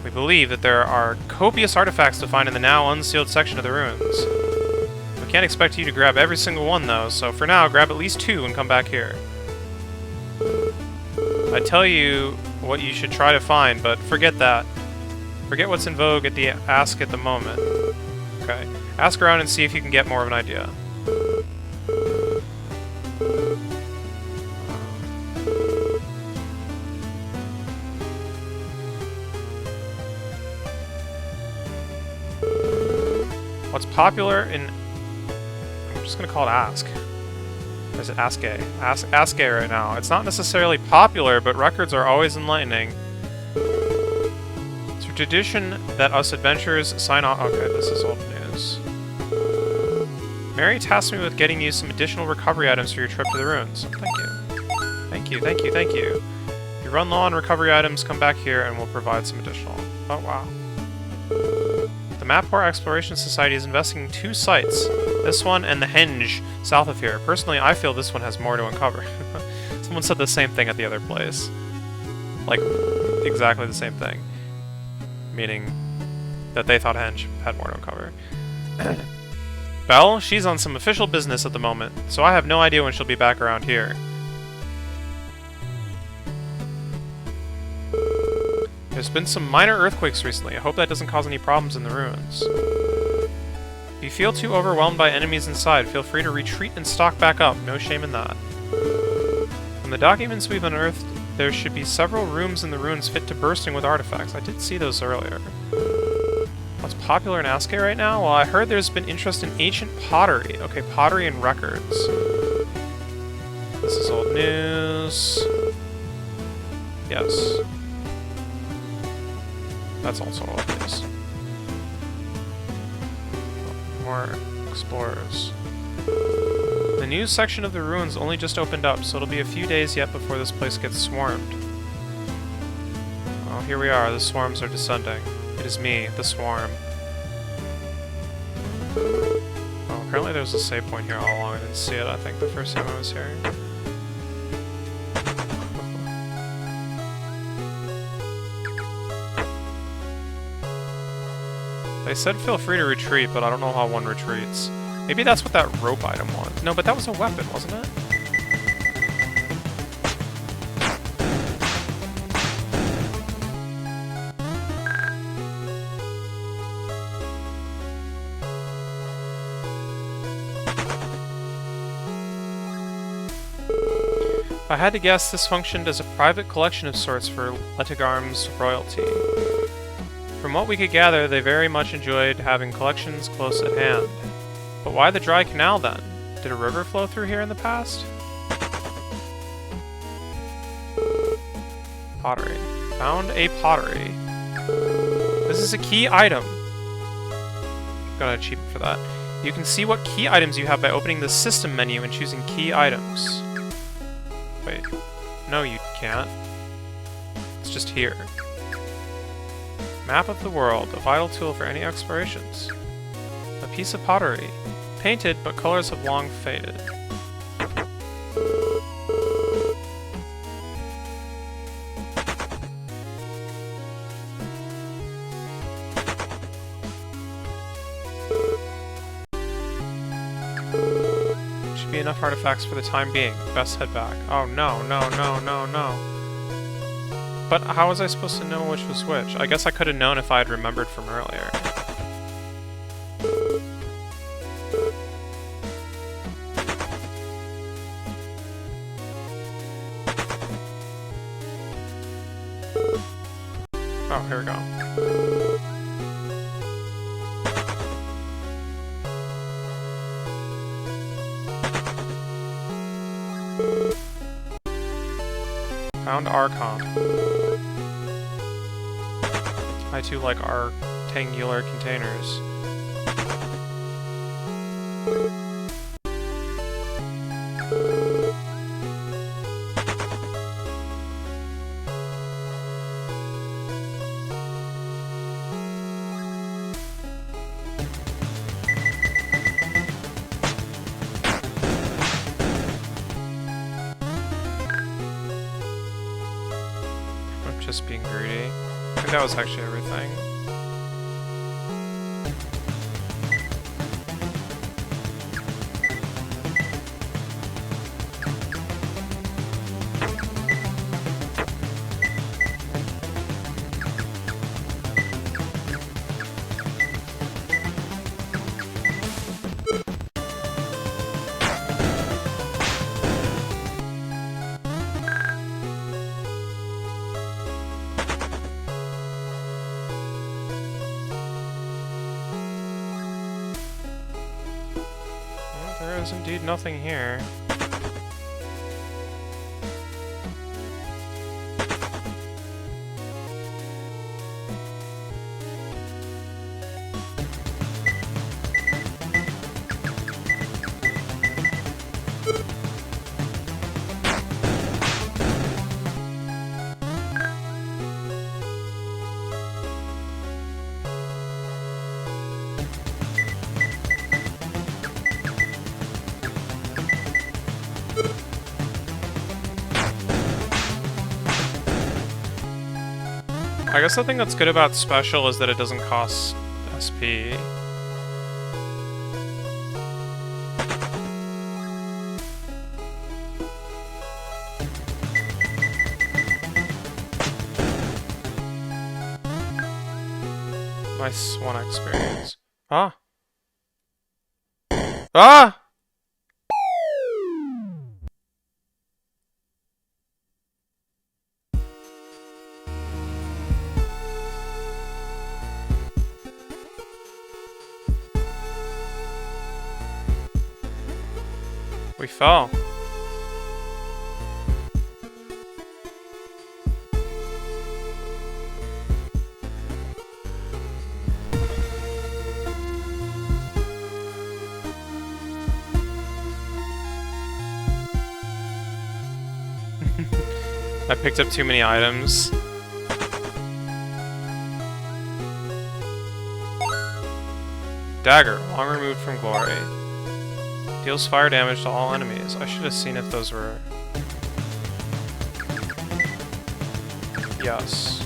We believe that there are copious artifacts to find in the now unsealed section of the ruins. We can't expect you to grab every single one, though, so for now, grab at least 2 and come back here. I'd tell you what you should try to find, but forget that. Forget what's in vogue at the Ask at the moment. Okay. Ask around and see if you can get more of an idea. What's popular in... I'm just gonna call it Ask. Or is it Ask-A? Ask-A right now. It's not necessarily popular, but records are always enlightening. It's a tradition that us adventurers sign on... Okay, this is old news. Mary tasked me with getting you some additional recovery items for your trip to the ruins. Thank you. Thank you, thank you, thank you. If you run low on recovery items, come back here and we'll provide some additional. Oh, wow. The Mapcore Exploration Society is investing in 2 sites. This one and the Henge, south of here. Personally, I feel this one has more to uncover. Someone said the same thing at the other place. Like, exactly the same thing. Meaning that they thought Henge had more to uncover. Belle, she's on some official business at the moment, so I have no idea when she'll be back around here. There's been some minor earthquakes recently. I hope that doesn't cause any problems in the ruins. If you feel too overwhelmed by enemies inside, feel free to retreat and stock back up. No shame in that. From the documents we've unearthed, there should be several rooms in the ruins fit to bursting with artifacts. I did see those earlier. What's popular in Ask-A right now? Well, I heard there's been interest in ancient pottery. Okay, pottery and records. This is old news. Yes. That's also old news. More explorers. The new section of the ruins only just opened up, so it'll be a few days yet before this place gets swarmed. Oh, here we are. The swarms are descending. It is me, the swarm. Oh, apparently there was a save point here all along. I didn't see it, I think, the first time I was here. They said feel free to retreat, but I don't know how one retreats. Maybe that's what that rope item was. No, but that was a weapon, wasn't it? If I had to guess, this functioned as a private collection of sorts for Lettigarm's royalty. From what we could gather, they very much enjoyed having collections close at hand. But why the dry canal then? Did a river flow through here in the past? Pottery. Found a pottery. This is a key item. Got an achievement for that. You can see what key items you have by opening the system menu and choosing key items. Wait. No, you can't. It's just here. Map of the world, a vital tool for any explorations. A piece of pottery. Painted, but colors have long faded. Should be enough artifacts for the time being. Best head back. Oh no, no, no, no, no. But how was I supposed to know which was which? I guess I could have known if I had remembered from earlier. Oh, here we go. Found Archon. I too like rectangular containers. I'm just being greedy. I think that was actually everything. There is indeed nothing here. I guess the thing that's good about special is that it doesn't cost SP. Nice one experience. Ah! Ah! We fell. I picked up too many items. Dagger, long removed from glory. Deals fire damage to all enemies. I should have seen if those were... Yes.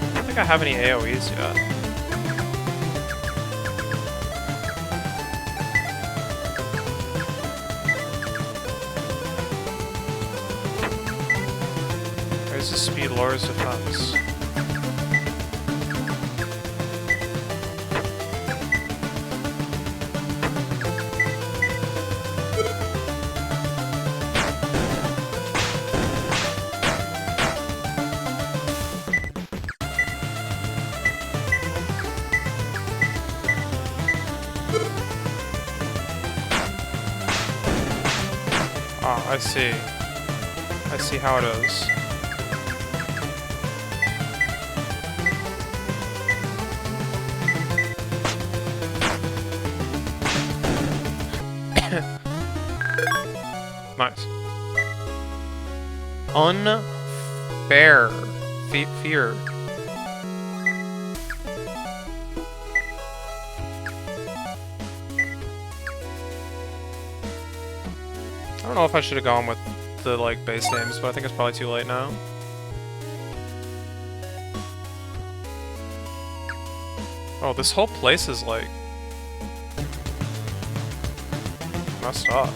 I don't think I have any AoEs yet. There's the speed lowers defense. Ah, I see. I see how it is. Nice. Unfair. Fear. I don't know if I should have gone with the, like, base names, but I think it's probably too late now. Oh, this whole place is, like, messed up.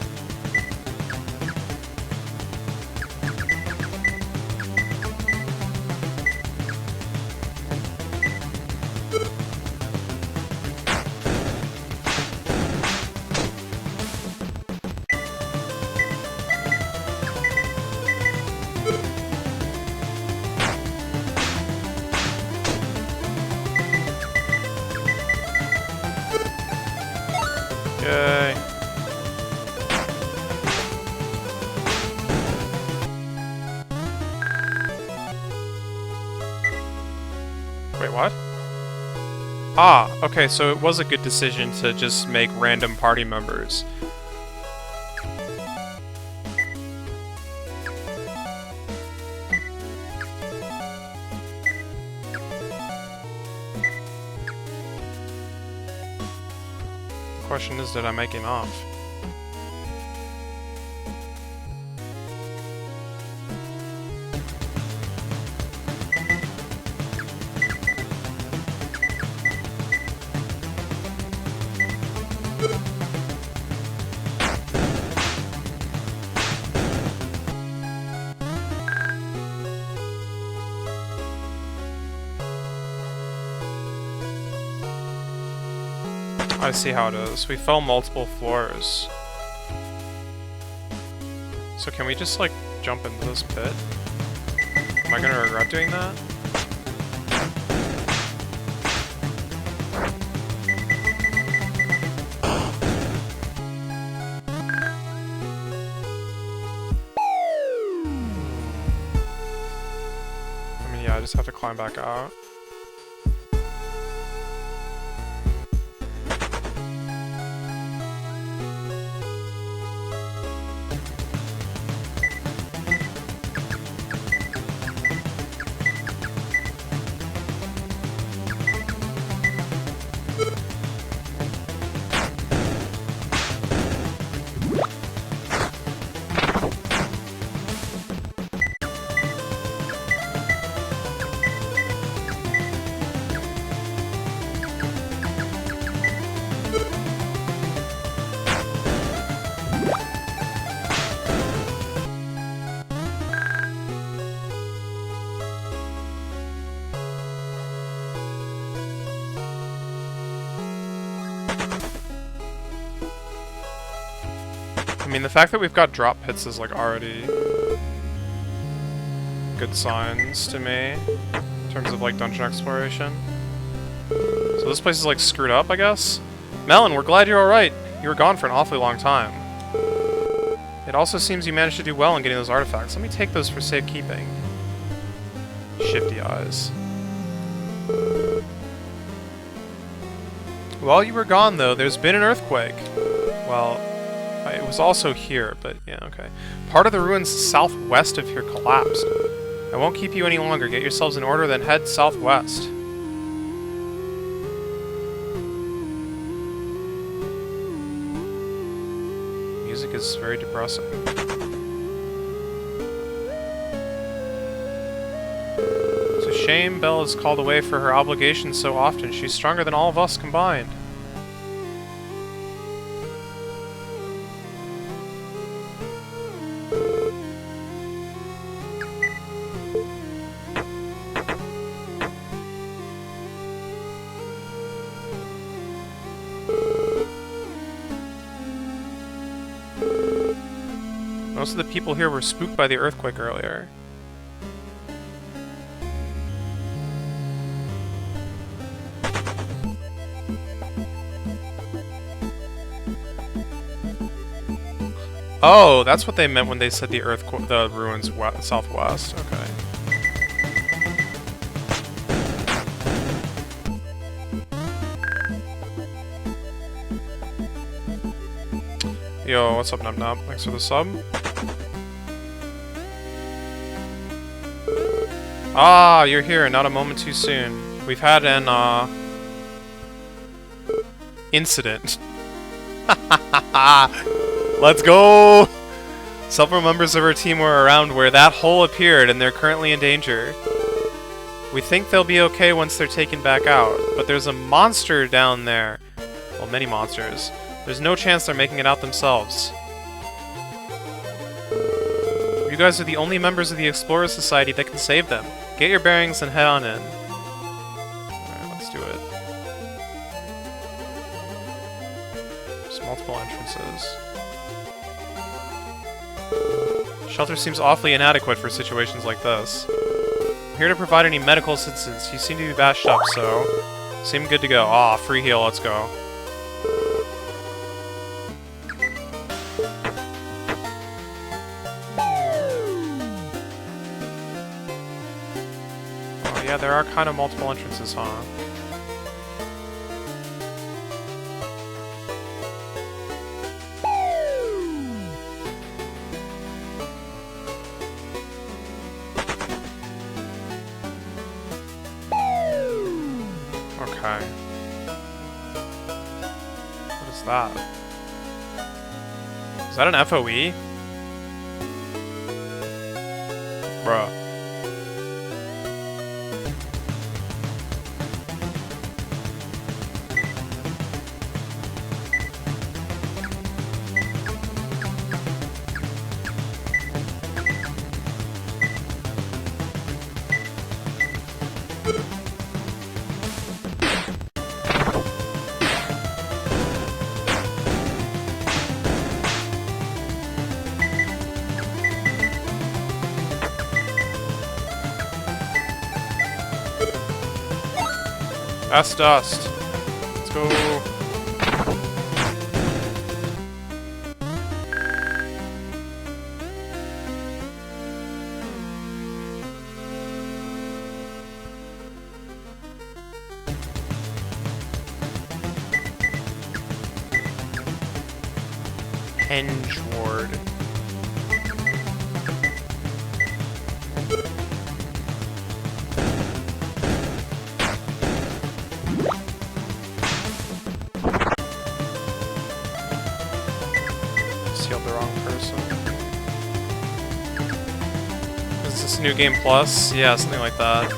Wait, what? Ah, okay, so it was a good decision to just make random party members. The question is, did I make enough? I see how it is. We fell multiple floors. So can we just, like, jump into this pit? Am I gonna regret doing that? I mean, yeah, I just have to climb back out. I mean, the fact that we've got drop pits is, like, already good signs to me in terms of, like, dungeon exploration. So this place is, like, screwed up, I guess? Melon, we're glad you're alright. You were gone for an awfully long time. It also seems you managed to do well in getting those artifacts. Let me take those for safekeeping. Shifty eyes. While you were gone, though, there's been an earthquake. Well, it was also here, but yeah, okay. Part of the ruins southwest of here collapsed. I won't keep you any longer. Get yourselves in order, then head southwest. Music is very depressing. It's a shame Belle is called away for her obligations so often. She's stronger than all of us combined. Most of the people here were spooked by the earthquake earlier. Oh, that's what they meant when they said the ruins southwest. Okay. Yo, what's up, Nub Nub? Thanks for the sub. Ah, you're here, not a moment too soon. We've had an, incident. Let's go! Several members of our team were around where that hole appeared, and they're currently in danger. We think they'll be okay once they're taken back out, but there's a monster down there. Well, many monsters. There's no chance they're making it out themselves. You guys are the only members of the Explorer Society that can save them. Get your bearings and head on in. Alright, let's do it. There's multiple entrances. Shelter seems awfully inadequate for situations like this. I'm here to provide any medical assistance. You seem to be bashed up, so... seem good to go. Ah, free heal, let's go. Yeah, there are kind of multiple entrances, huh? Okay. What is that? Is that an FOE? Bruh. That's dust. Let's go. Henge Ward. Sealed the wrong person. Is this New Game Plus? Yeah, something like that.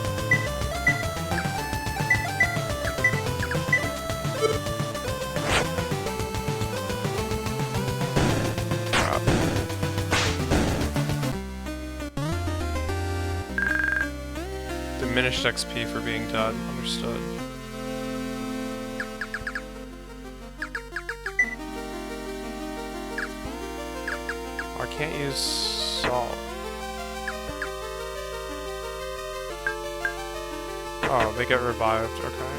Diminished XP for being dead. Understood. I can't use salt. Oh, they get revived. Okay.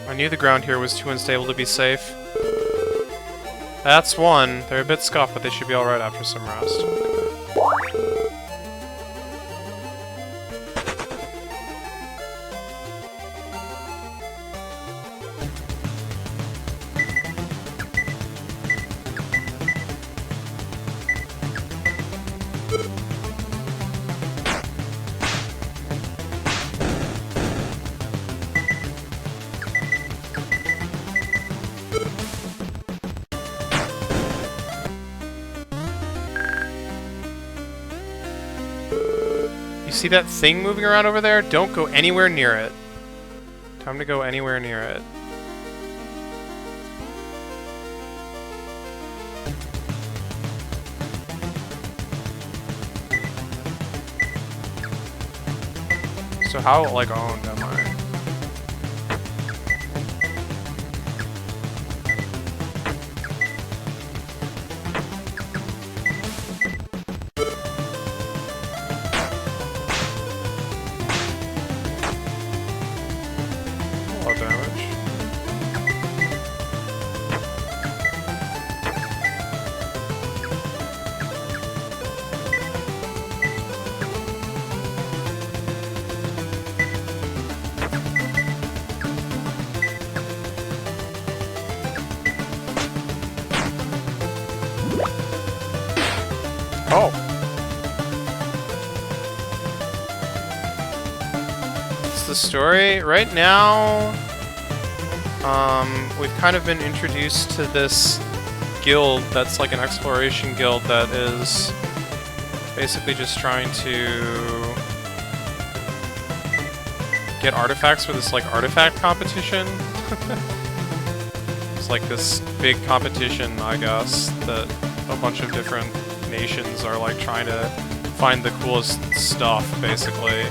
I knew the ground here was too unstable to be safe. That's one. They're a bit scuffed, but they should be alright after some rest. See that thing moving around over there? Don't go anywhere near it. Time to go anywhere near it. So how, like, owned am I? Oh. It's the story. Right now, we've kind of been introduced to this guild that's like an exploration guild that is basically just trying to get artifacts for this like artifact competition. It's like this big competition, I guess, that a bunch of different nations are like trying to find the coolest stuff, basically.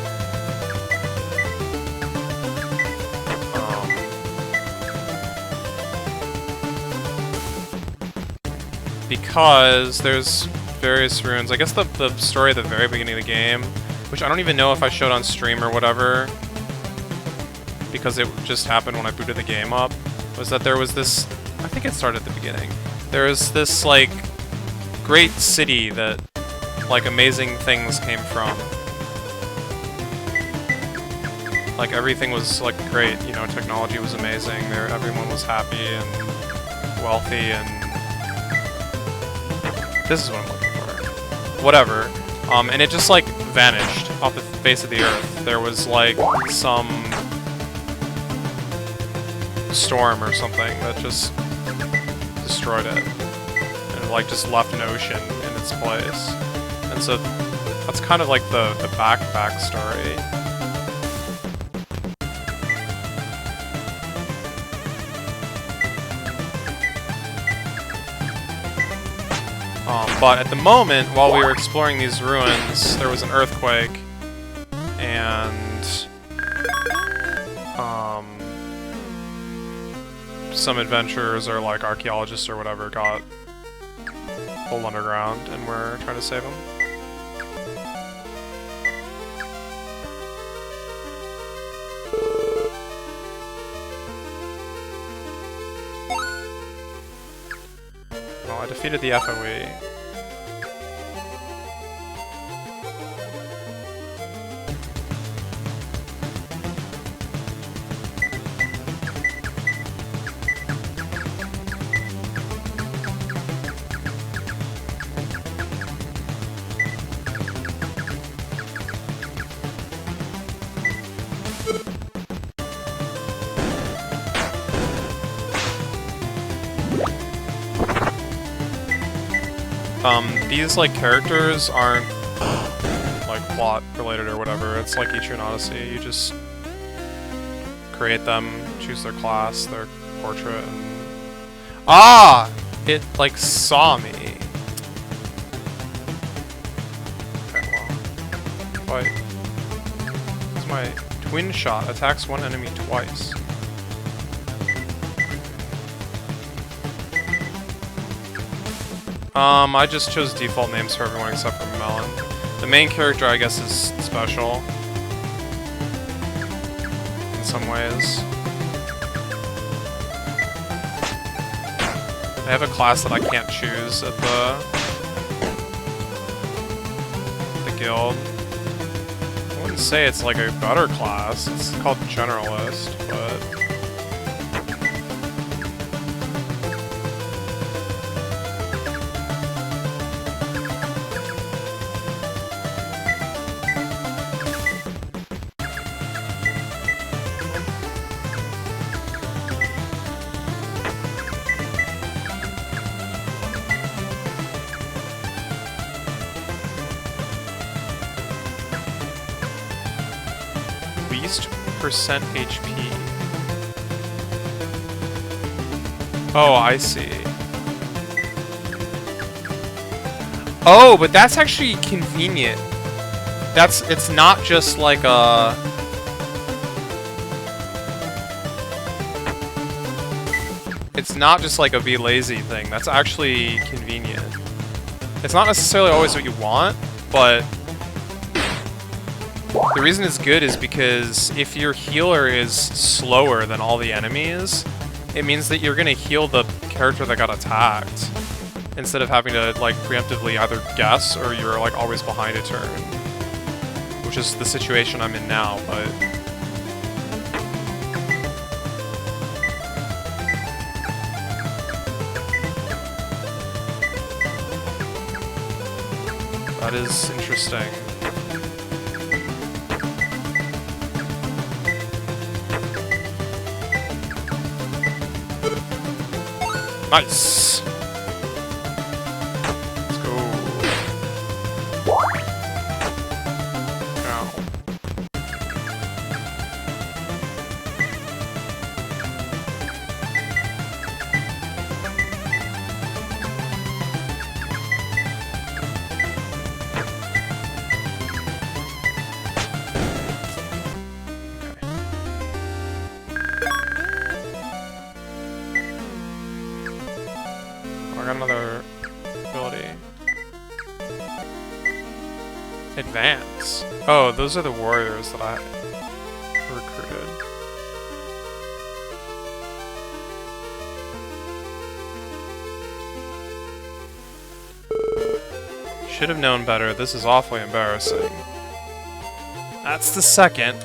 Because there's various runes. I guess the story at the very beginning of the game, which I don't even know if I showed on stream or whatever, because it just happened when I booted the game up, was that there was this, I think it started at the beginning, There's this, like, great city that, like, amazing things came from. Like, everything was, like, great, you know, technology was amazing, everyone was happy and wealthy, and... This is what I'm looking for. Whatever. And it just, like, vanished off the face of the earth. There was, like, some... storm or something that just destroyed it. And, like, just left an ocean in its place. And so, that's kind of, like, the backstory. But at the moment, while we were exploring these ruins, there was an earthquake, and some adventurers or like archaeologists or whatever got pulled underground, and we're trying to save them. Well, I defeated the FOE. These, like, characters aren't, like, plot related or whatever. It's like Etrian Odyssey. You just create them, choose their class, their portrait, and... Ah! It, like, saw me. Okay, well... Fight. It's my twin shot. Attacks one enemy twice. I just chose default names for everyone except for Melon. The main character, I guess, is special. In some ways. I have a class that I can't choose at the guild. I wouldn't say it's like a better class. It's called Generalist, but... percent HP. Oh, I see. Oh, but that's actually convenient. It's not just like a... It's not just like a be lazy thing. That's actually convenient. It's not necessarily always what you want, but... The reason it's good is because if your healer is slower than all the enemies, it means that you're gonna heal the character that got attacked, instead of having to, like, preemptively either guess or you're, like, always behind a turn. Which is the situation I'm in now, but... That is interesting. Nice! Let's go. Ow. I got another ability. Advance. Oh, those are the warriors that I recruited. should have known better. This is awfully embarrassing. That's the second.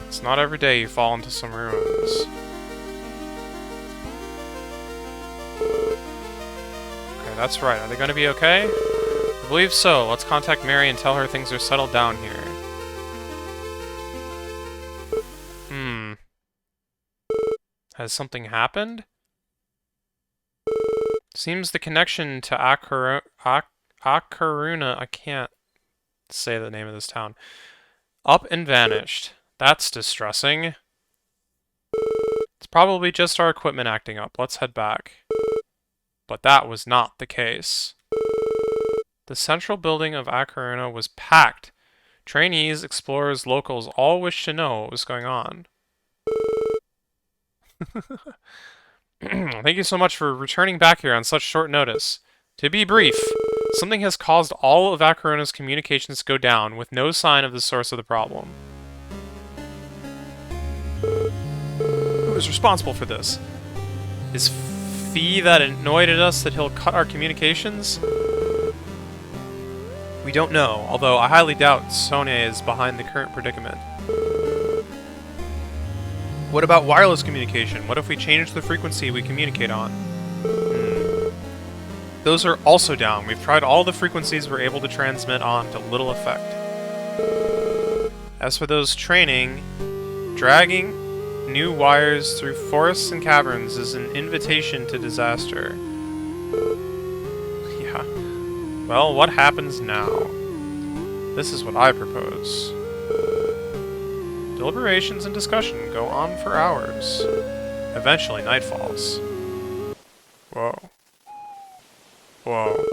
It's not every day you fall into some ruins. Okay, that's right. Are they going to be okay? I believe so. Let's contact Mary and tell her things are settled down here. Has something happened? Seems the connection to Akaruna, I can't say the name of this town, up and vanished. That's distressing. It's probably just our equipment acting up. Let's head back. But that was not the case. The central building of Akaruna was packed. Trainees, explorers, locals all wished to know what was going on. Thank you so much for returning back here on such short notice. To be brief, something has caused all of Akaruna's communications to go down with no sign of the source of the problem. Who is responsible for this? Is Fee that annoyed at us that he'll cut our communications? We don't know, although I highly doubt Sonia is behind the current predicament. What about wireless communication? What if we change the frequency we communicate on? Those are also down. We've tried all the frequencies we're able to transmit on to little effect. As for those training, dragging new wires through forests and caverns is an invitation to disaster. Yeah. Well, what happens now? This is what I propose. Deliberations and discussion go on for hours. Eventually, night falls. Whoa. Whoa.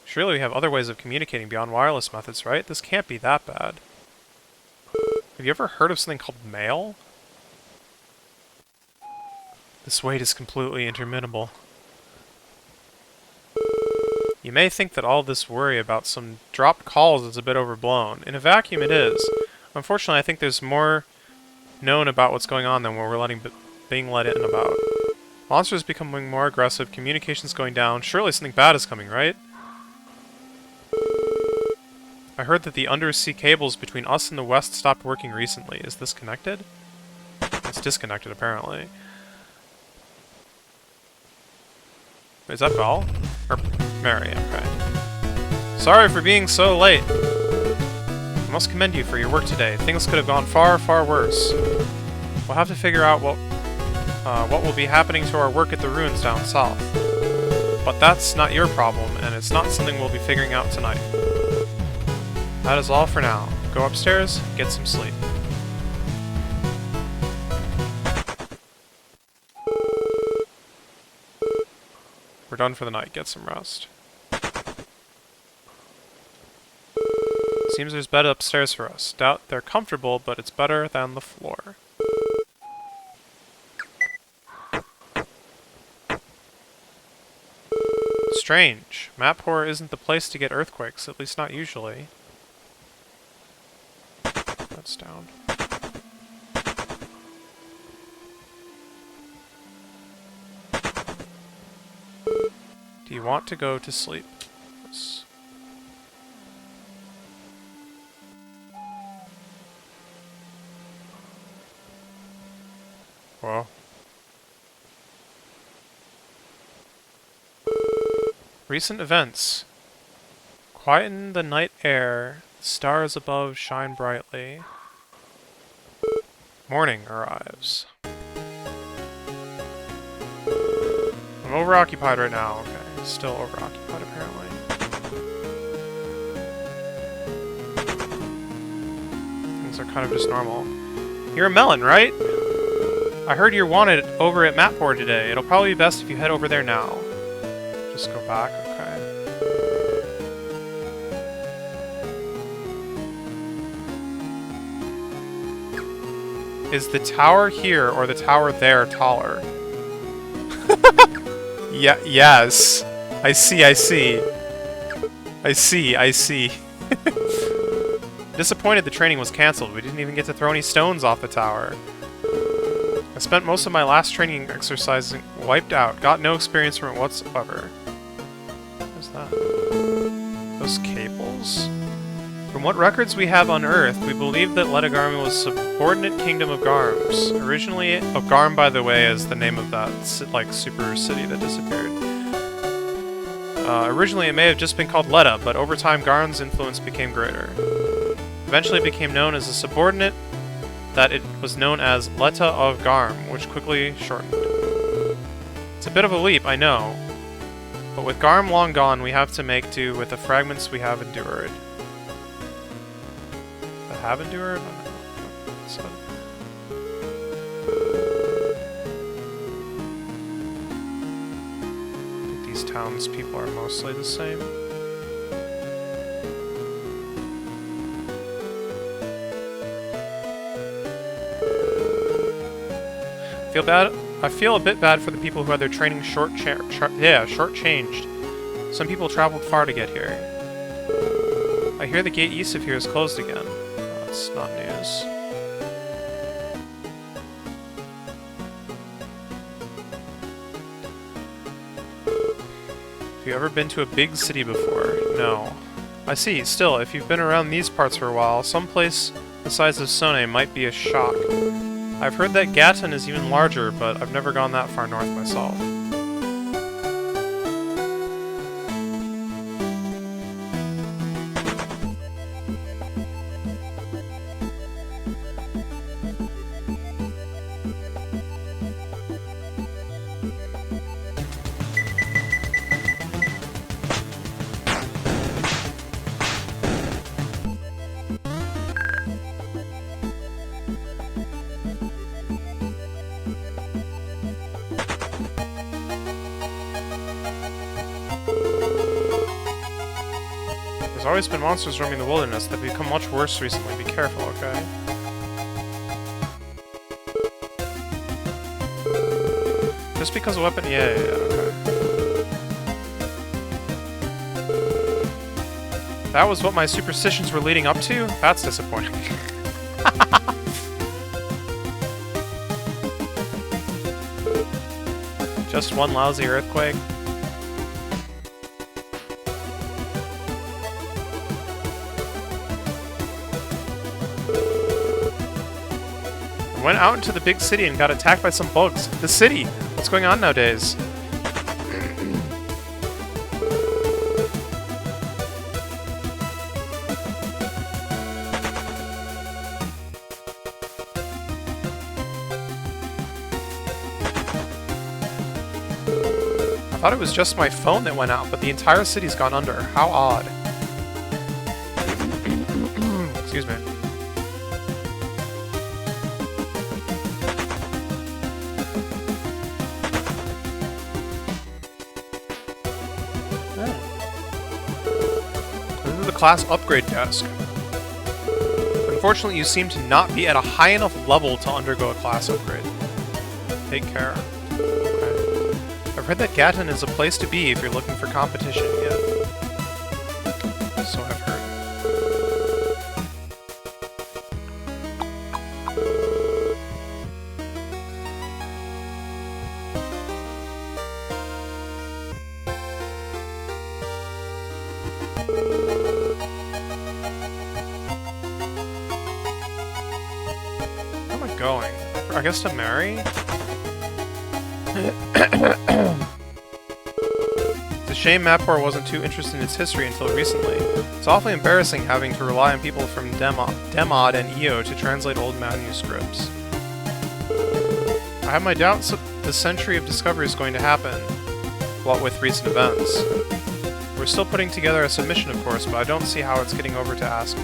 Surely we have other ways of communicating beyond wireless methods, right? This can't be that bad. Have you ever heard of something called mail? This wait is completely interminable. You may think that all this worry about some dropped calls is a bit overblown. In a vacuum, it is. Unfortunately, I think there's more known about what's going on than what we're being let in about. Monsters becoming more aggressive, communications going down. Surely something bad is coming, right? I heard that the undersea cables between us and the west stopped working recently. Is this connected? It's disconnected, apparently. Is that Val? Or Mary, okay. Sorry for being so late. I must commend you for your work today. Things could have gone far, far worse. We'll have to figure out what will be happening to our work at the ruins down south. But that's not your problem, and it's not something we'll be figuring out tonight. That is all for now. Go upstairs, get some sleep. We're done for the night. Get some rest. Seems there's bed upstairs for us. Doubt they're comfortable, but it's better than the floor. Strange. Maphor isn't the place to get earthquakes, at least not usually. That's down. Do you want to go to sleep? Yes. Whoa. Recent events. Quieten the night air. The stars above shine brightly. Morning arrives. I'm overoccupied right now. Okay, still overoccupied apparently. Things are kind of just normal. You're a melon, right? I heard you're wanted over at Matport today. It'll probably be best if you head over there now. Just go back, okay. Is the tower here or the tower there taller? Yeah, yes. I see. Disappointed the training was cancelled. We didn't even get to throw any stones off the tower. I spent most of my last training exercising wiped out. Got no experience from it whatsoever. What's that? Those cables? From what records we have unearthed, we believe that Ledagarm was a subordinate kingdom of Garms. Originally, Garm, by the way, is the name of that like super city that disappeared. Originally, it may have just been called Leda, but over time, Garm's influence became greater. Eventually, it became known as a subordinate that it was known as Leta of Garm, which quickly shortened. It's a bit of a leap, I know, but with Garm long gone, we have to make do with the fragments we have endured. Have endured? So. I think these townspeople are mostly the same. I feel a bit bad for the people who had their training short-changed. Some people traveled far to get here. I hear the gate east of here is closed again. That's not news. Have you ever been to a big city before? No. I see. Still, if you've been around these parts for a while, some place the size of Sone might be a shock. I've heard that Gaton is even larger, but I've never gone that far north myself. There's always been monsters roaming the wilderness that have become much worse recently. Be careful, okay? Just because a weapon... Yeah, okay. That was what my superstitions were leading up to? That's disappointing. Just one lousy earthquake? I went out into the big city and got attacked by some bugs. The city! What's going on nowadays? I thought it was just my phone that went out, but the entire city's gone under. How odd. Excuse me. Class upgrade desk. Unfortunately, you seem to not be at a high enough level to undergo a class upgrade. Take care. Okay. I've heard that Gaton is a place to be if you're looking for competition yet. So I've heard. Going? I guess to marry? It's a shame Mapor wasn't too interested in its history until recently. It's awfully embarrassing having to rely on people from Demod and EO to translate old manuscripts. I have my doubts that the century of discovery is going to happen, what with recent events. We're still putting together a submission, of course, but I don't see how it's getting over to Aska?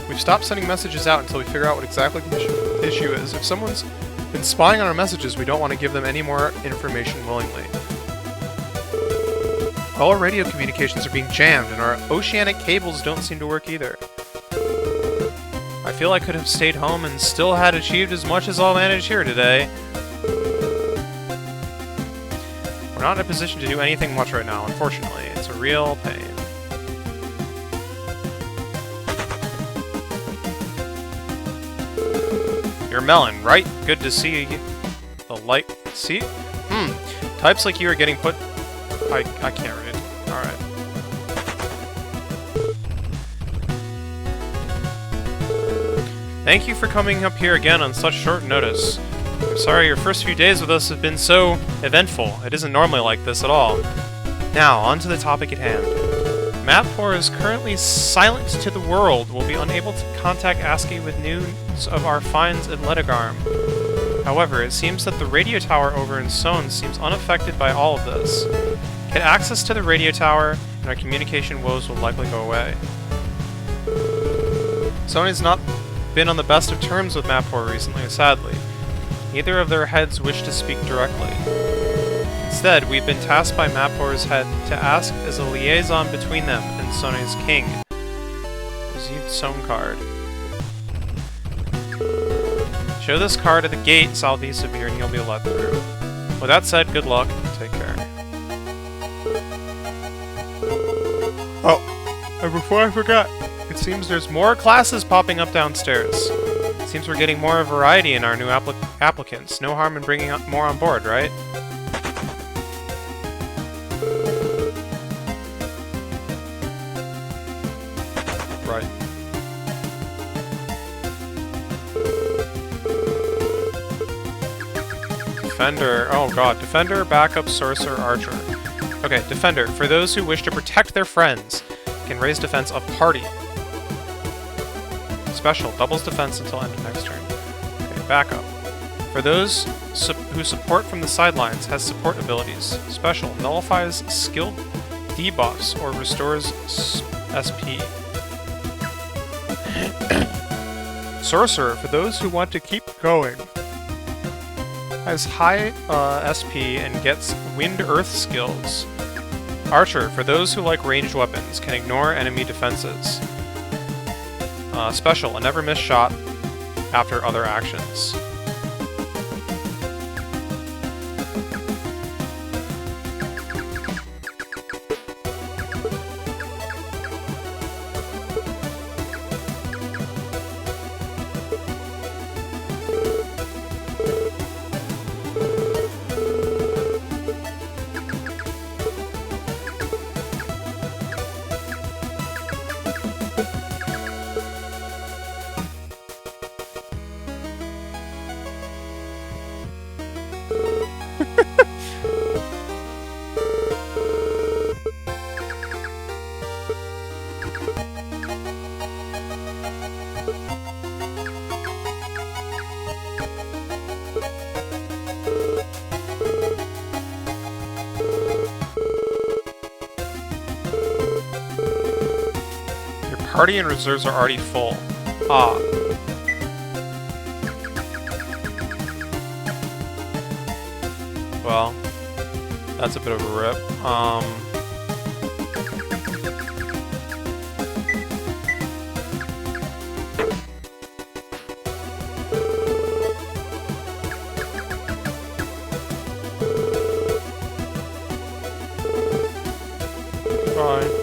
We've stopped sending messages out until we figure out what exactly the issue is. If someone's been spying on our messages, we don't want to give them any more information willingly. All our radio communications are being jammed, and our oceanic cables don't seem to work either. I feel I could have stayed home and still had achieved as much as I'll manage here today. We're not in a position to do anything much right now, unfortunately. It's a real pain. You're Melon, right? Good to see the light. See? Types like you are getting put... I can't read. Alright. Thank you for coming up here again on such short notice. I'm sorry your first few days with us have been so eventful. It isn't normally like this at all. Now, on to the topic at hand. Mapor is currently silent to the world. We'll be unable to contact ASCII with news of our finds at Ledagarm. However, it seems that the radio tower over in Sohn seems unaffected by all of this. Get access to the radio tower, and our communication woes will likely go away. Sony's not been on the best of terms with Mapor recently, sadly. Neither of their heads wish to speak directly. Instead, we've been tasked by Mapor's head to ask as a liaison between them and Sony's king. Received Sohn card. Show this card at the gate southeast of here and you'll be let through. With that said, good luck. Take care. Oh, and before I forgot, it seems there's more classes popping up downstairs. It seems we're getting more variety in our new applicants. No harm in bringing more on board, right? Right. Defender. Oh god. Defender, backup, sorcerer, archer. Okay, defender. For those who wish to protect their friends, can raise defense of party. Special. Doubles defense until end of next turn. Okay, backup. For those who support from the sidelines, has support abilities. Special. Nullifies skill debuffs or restores SP. Sorcerer, for those who want to keep going. Has high SP and gets Wind-Earth skills. Archer, for those who like ranged weapons, can ignore enemy defenses. Special, a never miss shot after other actions. Party and reserves are already full. Ah. Well, that's a bit of a rip. Bye.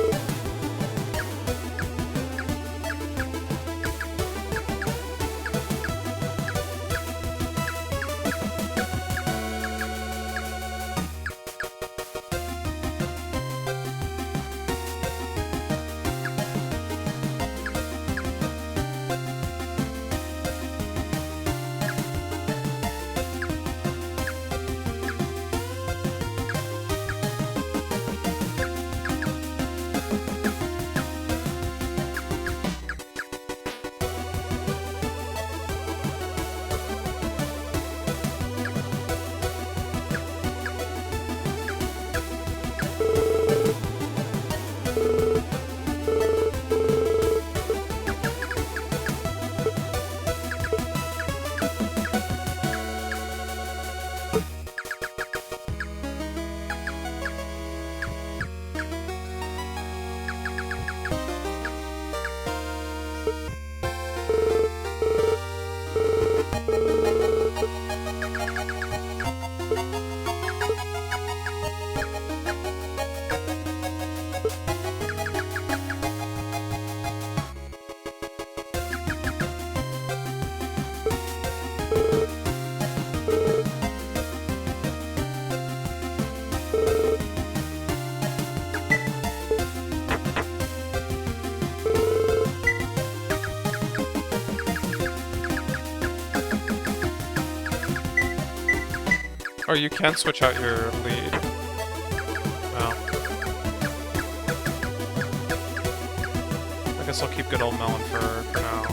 Oh, you can switch out your lead. Well. I guess I'll keep good old Melon for now.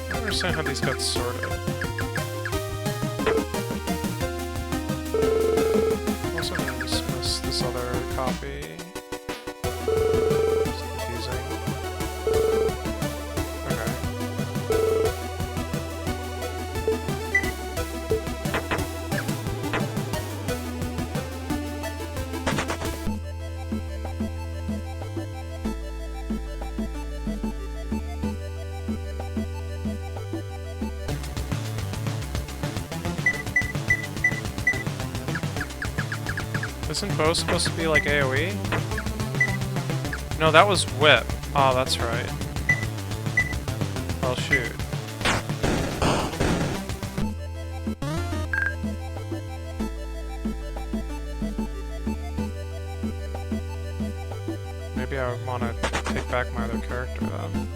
I don't understand how these got sorted. I'm also gonna dismiss this other copy. It's confusing. Okay. Isn't Bo supposed to be like AoE? No, that was Whip. Oh, that's right. Well, shoot. Maybe I want to take back my other character then.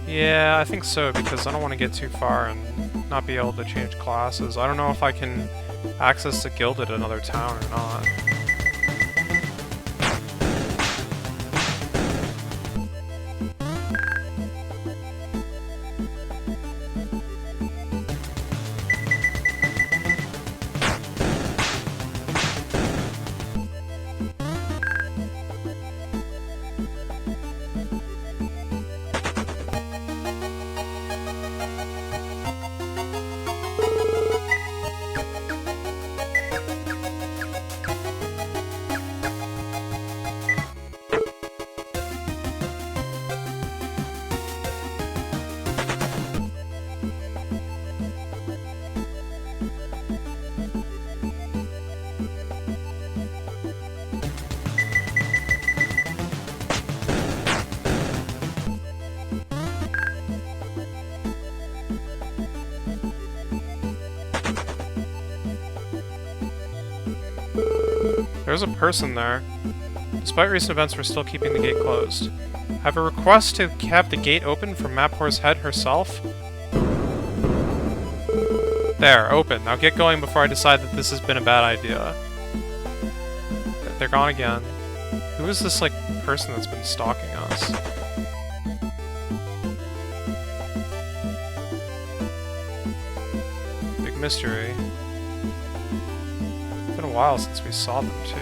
Yeah, I think so, because I don't want to get too far and not be able to change classes. I don't know if I can access the guild at another town or not. There's a person there. Despite recent events, we're still keeping the gate closed. I have a request to have the gate open from Mappore's head herself. There, open. Now get going before I decide that this has been a bad idea. They're gone again. Who is this, like, person that's been stalking us? Big mystery. It's been a while since we saw them, too.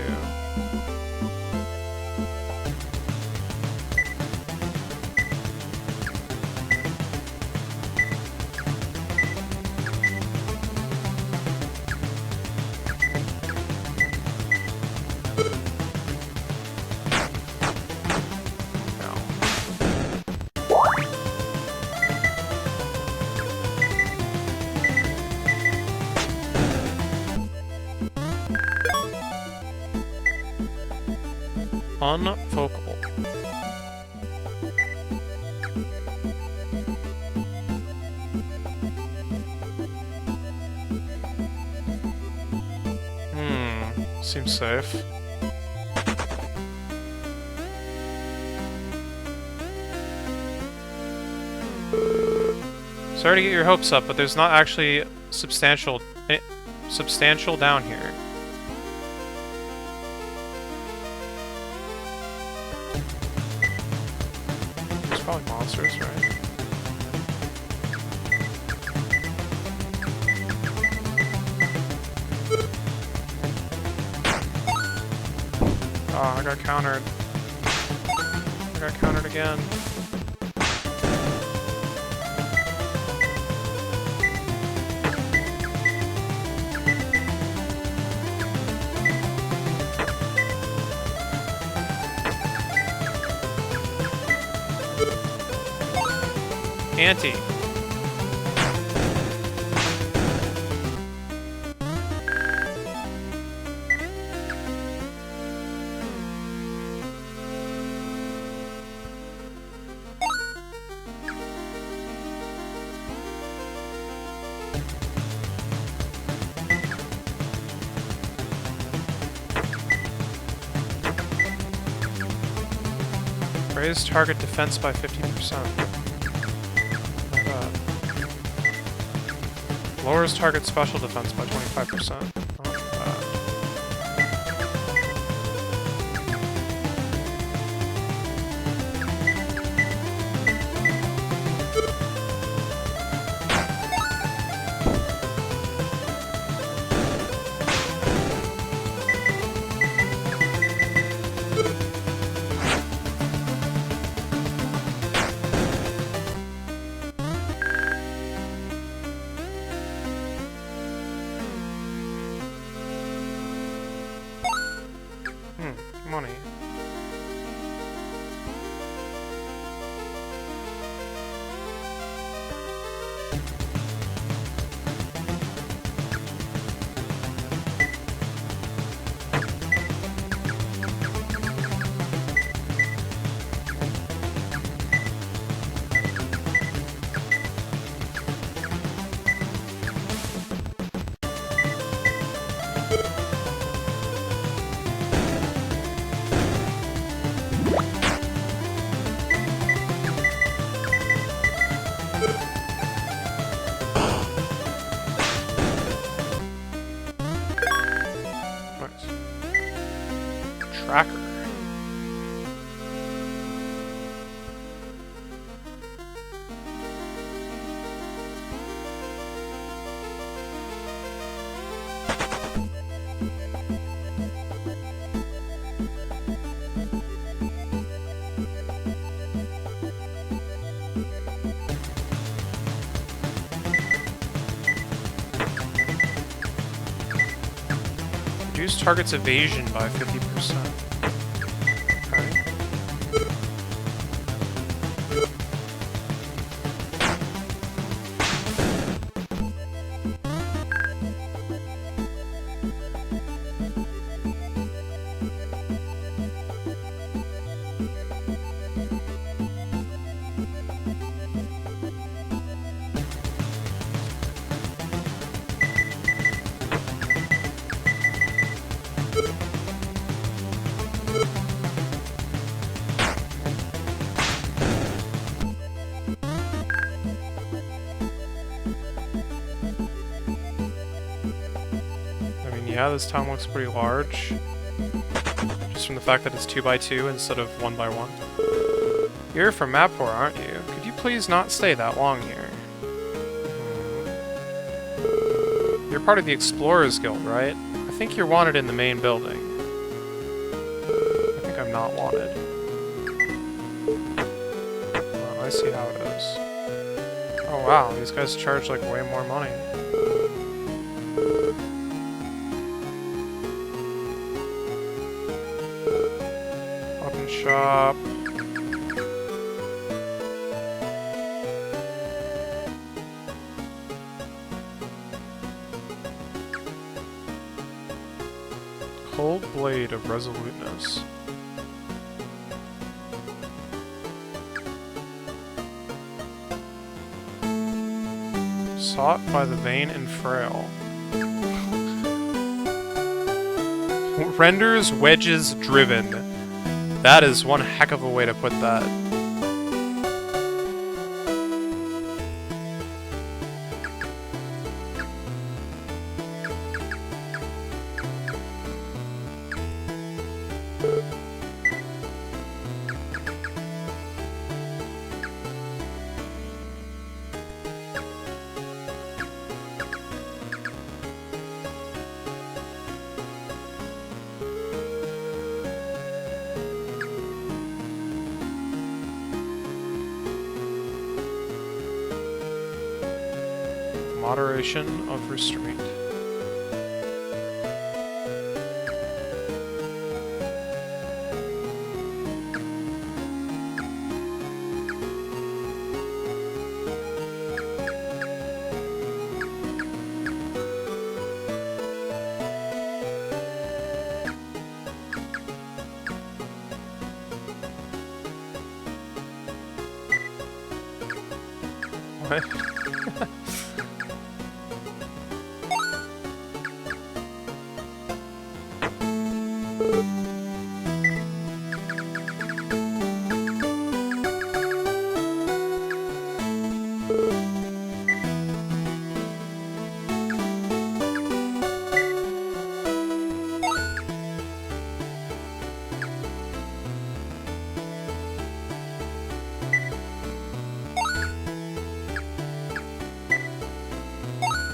Unfocable. Seems safe. Sorry to get your hopes up, but there's not actually substantial down here. There's probably monsters, right? Oh, I got countered. I got countered again. Anti. Raise target defense by 50%. Lowers target special defense by 25%. Money. Tracker. Reduce target's evasion by 50%. Yeah, this town looks pretty large. Just from the fact that it's 2x2 instead of 1x1. You're from Mapor, aren't you? Could you please not stay that long here? You're part of the Explorers Guild, right? I think you're wanted in the main building. I think I'm not wanted. Well, I see how it is. Oh wow, these guys charge like way more money. Shop. Cold Blade of Resoluteness. Sought by the vain and frail. Renders wedges driven. That is one heck of a way to put that. Moderation of restraint. What?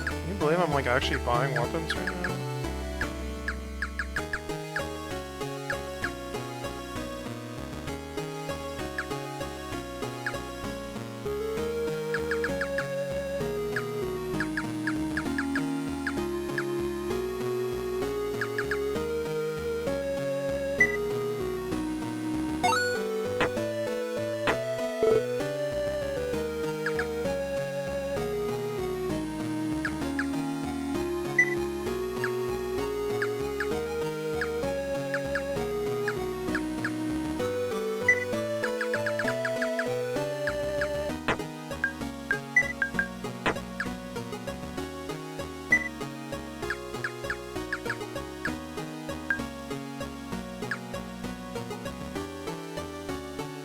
Can you believe I'm like actually buying weapons right now?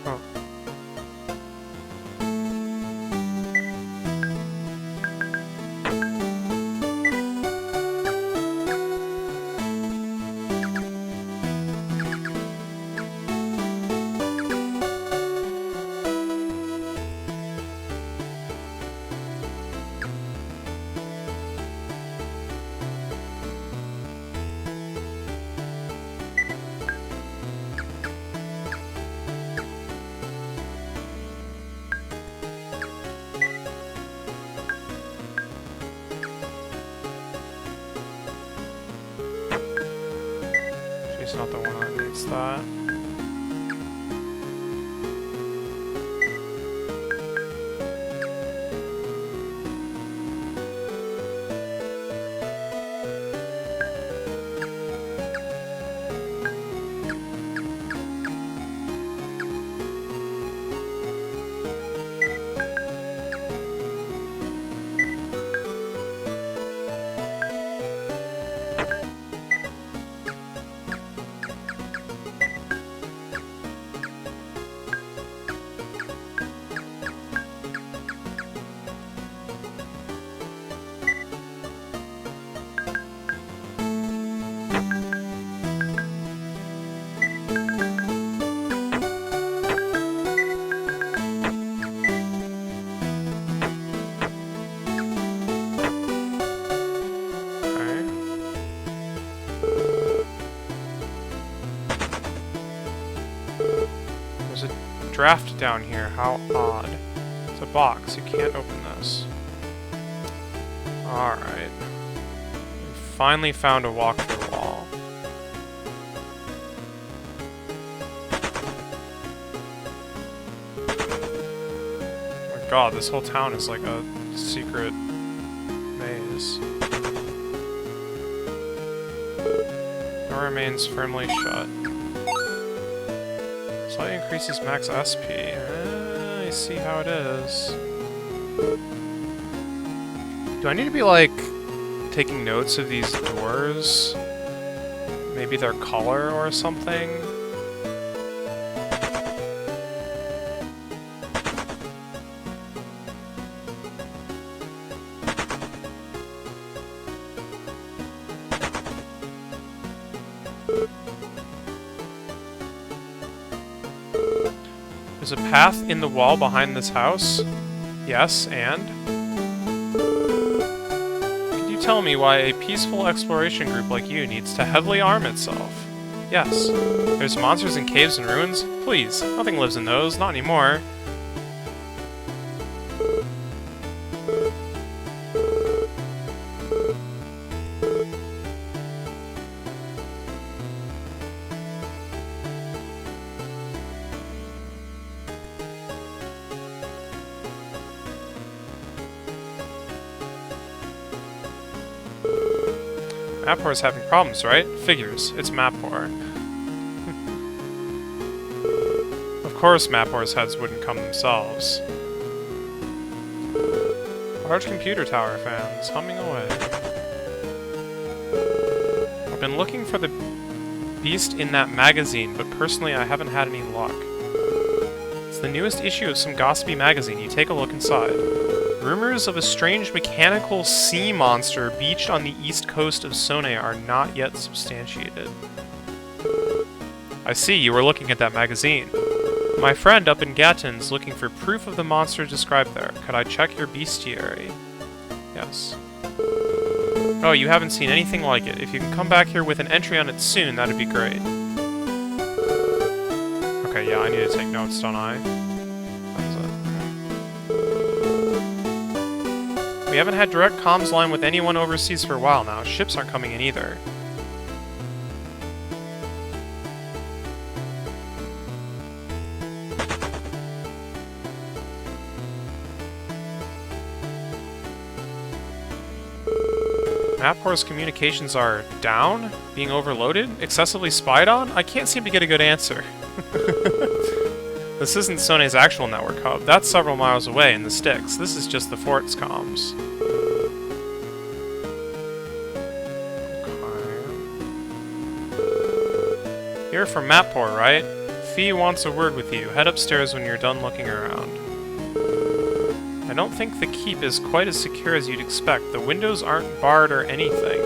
Oh. She's not the one that needs that. There's a draft down here. How odd. It's a box. You can't open this. Alright. We finally found a walk-through wall. Oh my god, this whole town is like a secret maze. Door remains firmly shut. Slightly increases max SP. I see how it is. Do I need to be, like, taking notes of these doors? Maybe their color or something? There's a path in the wall behind this house? Yes, and? Could you tell me why a peaceful exploration group like you needs to heavily arm itself? Yes. There's monsters in caves and ruins? Please, nothing lives in those, not anymore. Mappor's having problems, right? Figures. It's Mappor. Of course Mappor's heads wouldn't come themselves. Large computer tower fans, humming away. I've been looking for the beast in that magazine, but personally I haven't had any luck. It's the newest issue of some gossipy magazine. You take a look inside. Rumors of a strange mechanical sea monster beached on the east coast of Sone are not yet substantiated. I see, you were looking at that magazine. My friend up in Gatton's looking for proof of the monster described there. Could I check your bestiary? Yes. Oh, you haven't seen anything like it. If you can come back here with an entry on it soon, that'd be great. Okay, yeah, I need to take notes, don't I? We haven't had direct comms line with anyone overseas for a while now. Ships aren't coming in either. Mappor's communications are down? Being overloaded? Excessively spied on? I can't seem to get a good answer. This isn't Sone's actual network hub. That's several miles away in the sticks. This is just the fort's comms. Okay. You're from Mappor, right? Fee wants a word with you. Head upstairs when you're done looking around. I don't think the keep is quite as secure as you'd expect. The windows aren't barred or anything.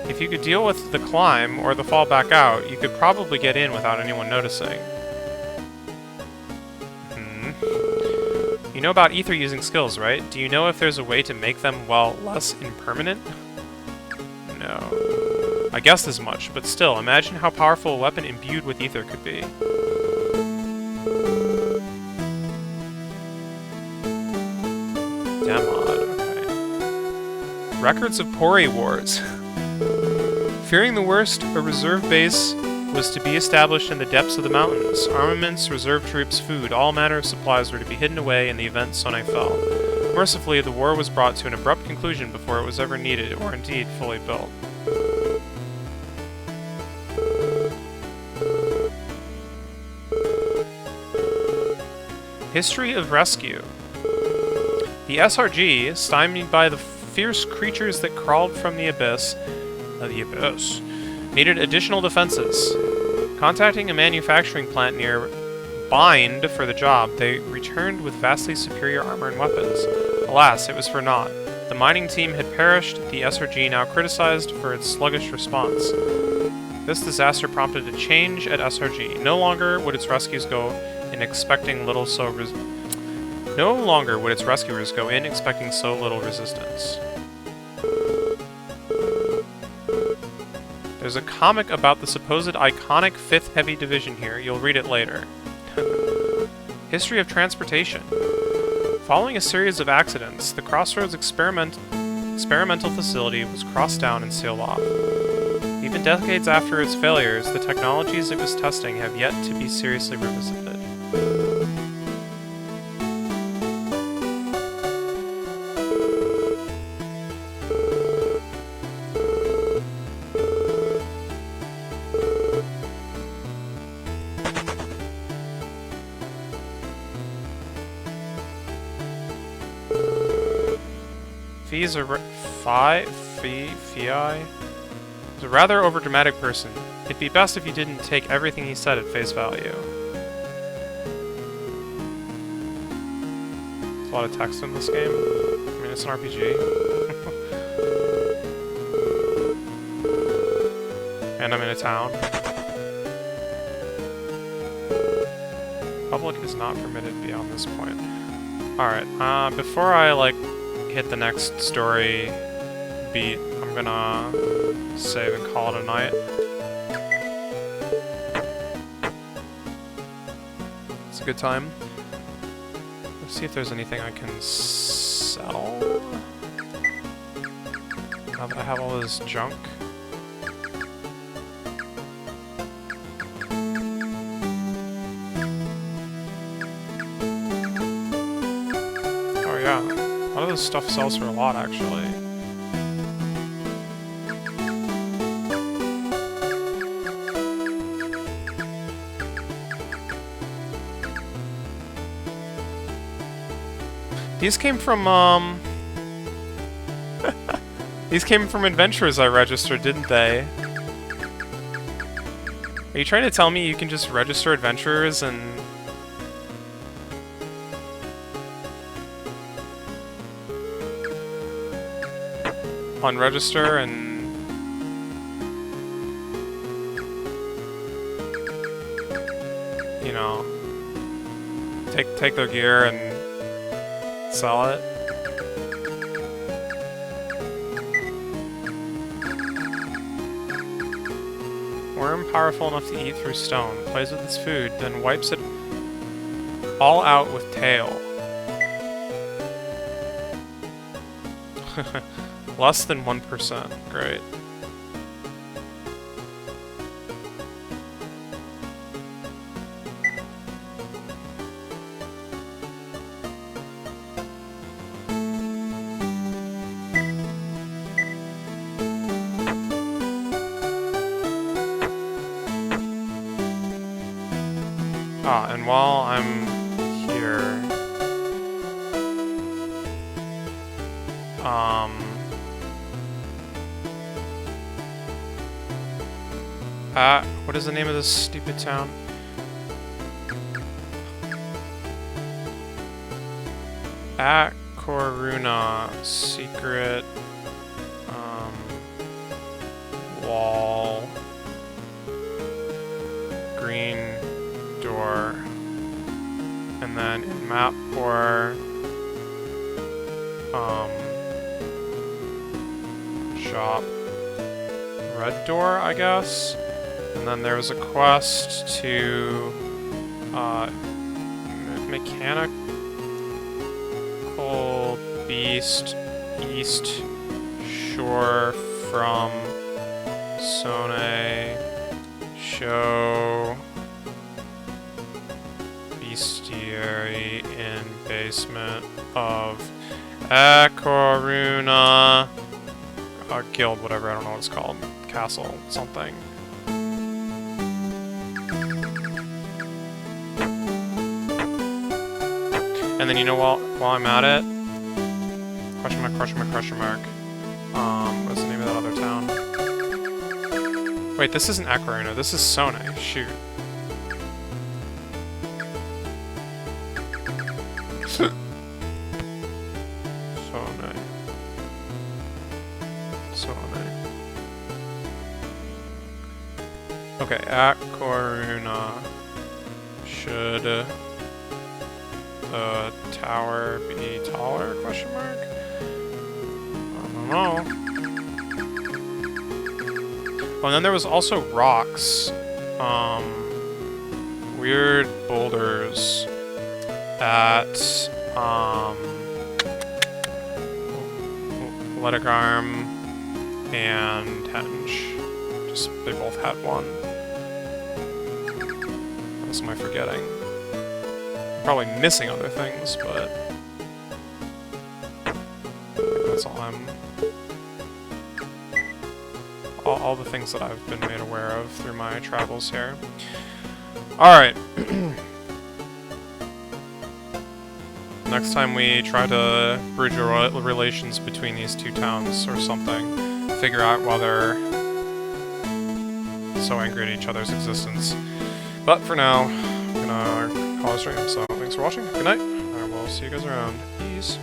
If you could deal with the climb or the fall back out, you could probably get in without anyone noticing. You know about ether using skills, right? Do you know if there's a way to make them, well, less impermanent? No. I guessed as much, but still, imagine how powerful a weapon imbued with ether could be. Demod, okay. Records of Pori Wars. Fearing the worst, a reserve base was to be established in the depths of the mountains. Armaments, reserve troops, food, all manner of supplies were to be hidden away in the event Sone fell. Mercifully, the war was brought to an abrupt conclusion before it was ever needed, or indeed fully built. History of Rescue. The SRG, stymied by the fierce creatures that crawled from the abyss, needed additional defenses. Contacting a manufacturing plant near Bind for the job, they returned with vastly superior armor and weapons. Alas, it was for naught. The mining team had perished, the SRG now criticized for its sluggish response. This disaster prompted a change at SRG. No longer would its rescuers go in expecting so little resistance. There's a comic about the supposed iconic 5th Heavy Division here. You'll read it later. History of transportation. Following a series of accidents, the Crossroads experimental facility was crossed down and sealed off. Even decades after its failures, the technologies it was testing have yet to be seriously revisited. He's a rather overdramatic person. It'd be best if you didn't take everything he said at face value. There's a lot of text in this game. I mean, it's an RPG. And I'm in a town. Public is not permitted beyond this point. Alright, before I, hit the next story beat, I'm gonna save and call it a night. It's a good time. Let's see if there's anything I can sell. Now that I have all this junk. Oh yeah. A lot of this stuff sells for a lot, actually. These came from, these came from adventures I registered, didn't they? Are you trying to tell me you can just register adventures and... unregister and... you know... take their gear and... sell it? Worm powerful enough to eat through stone. Plays with its food, then wipes it all out with tail. Less than 1%. Great. Ah, and while I'm here... what is the name of this stupid town? At Coruna, secret, wall, green door, and then in map or, shop, red door, I guess? And then there was a quest to, mechanical beast east shore from Sone, show bestiary in basement of Akoruna guild, whatever, I don't know what it's called, castle, something. And then, you know, while I'm at it, question mark, what's the name of that other town? Wait, this isn't Akoruna, this is Sone, shoot. Sone. Okay, Akoruna. Should the tower be taller? Question mark? I don't know. Oh, and then there was also rocks. Weird boulders at Ledagarm and Henge. Just they both had one. What else am I forgetting? I'm probably missing other things, but that's all all the things that I've been made aware of through my travels here. Alright. Next time we try to bridge relations between these two towns or something. Figure out why they're so angry at each other's existence. But for now, I'm gonna call a stream, so thanks for watching, good night, and we'll see you guys around. Peace.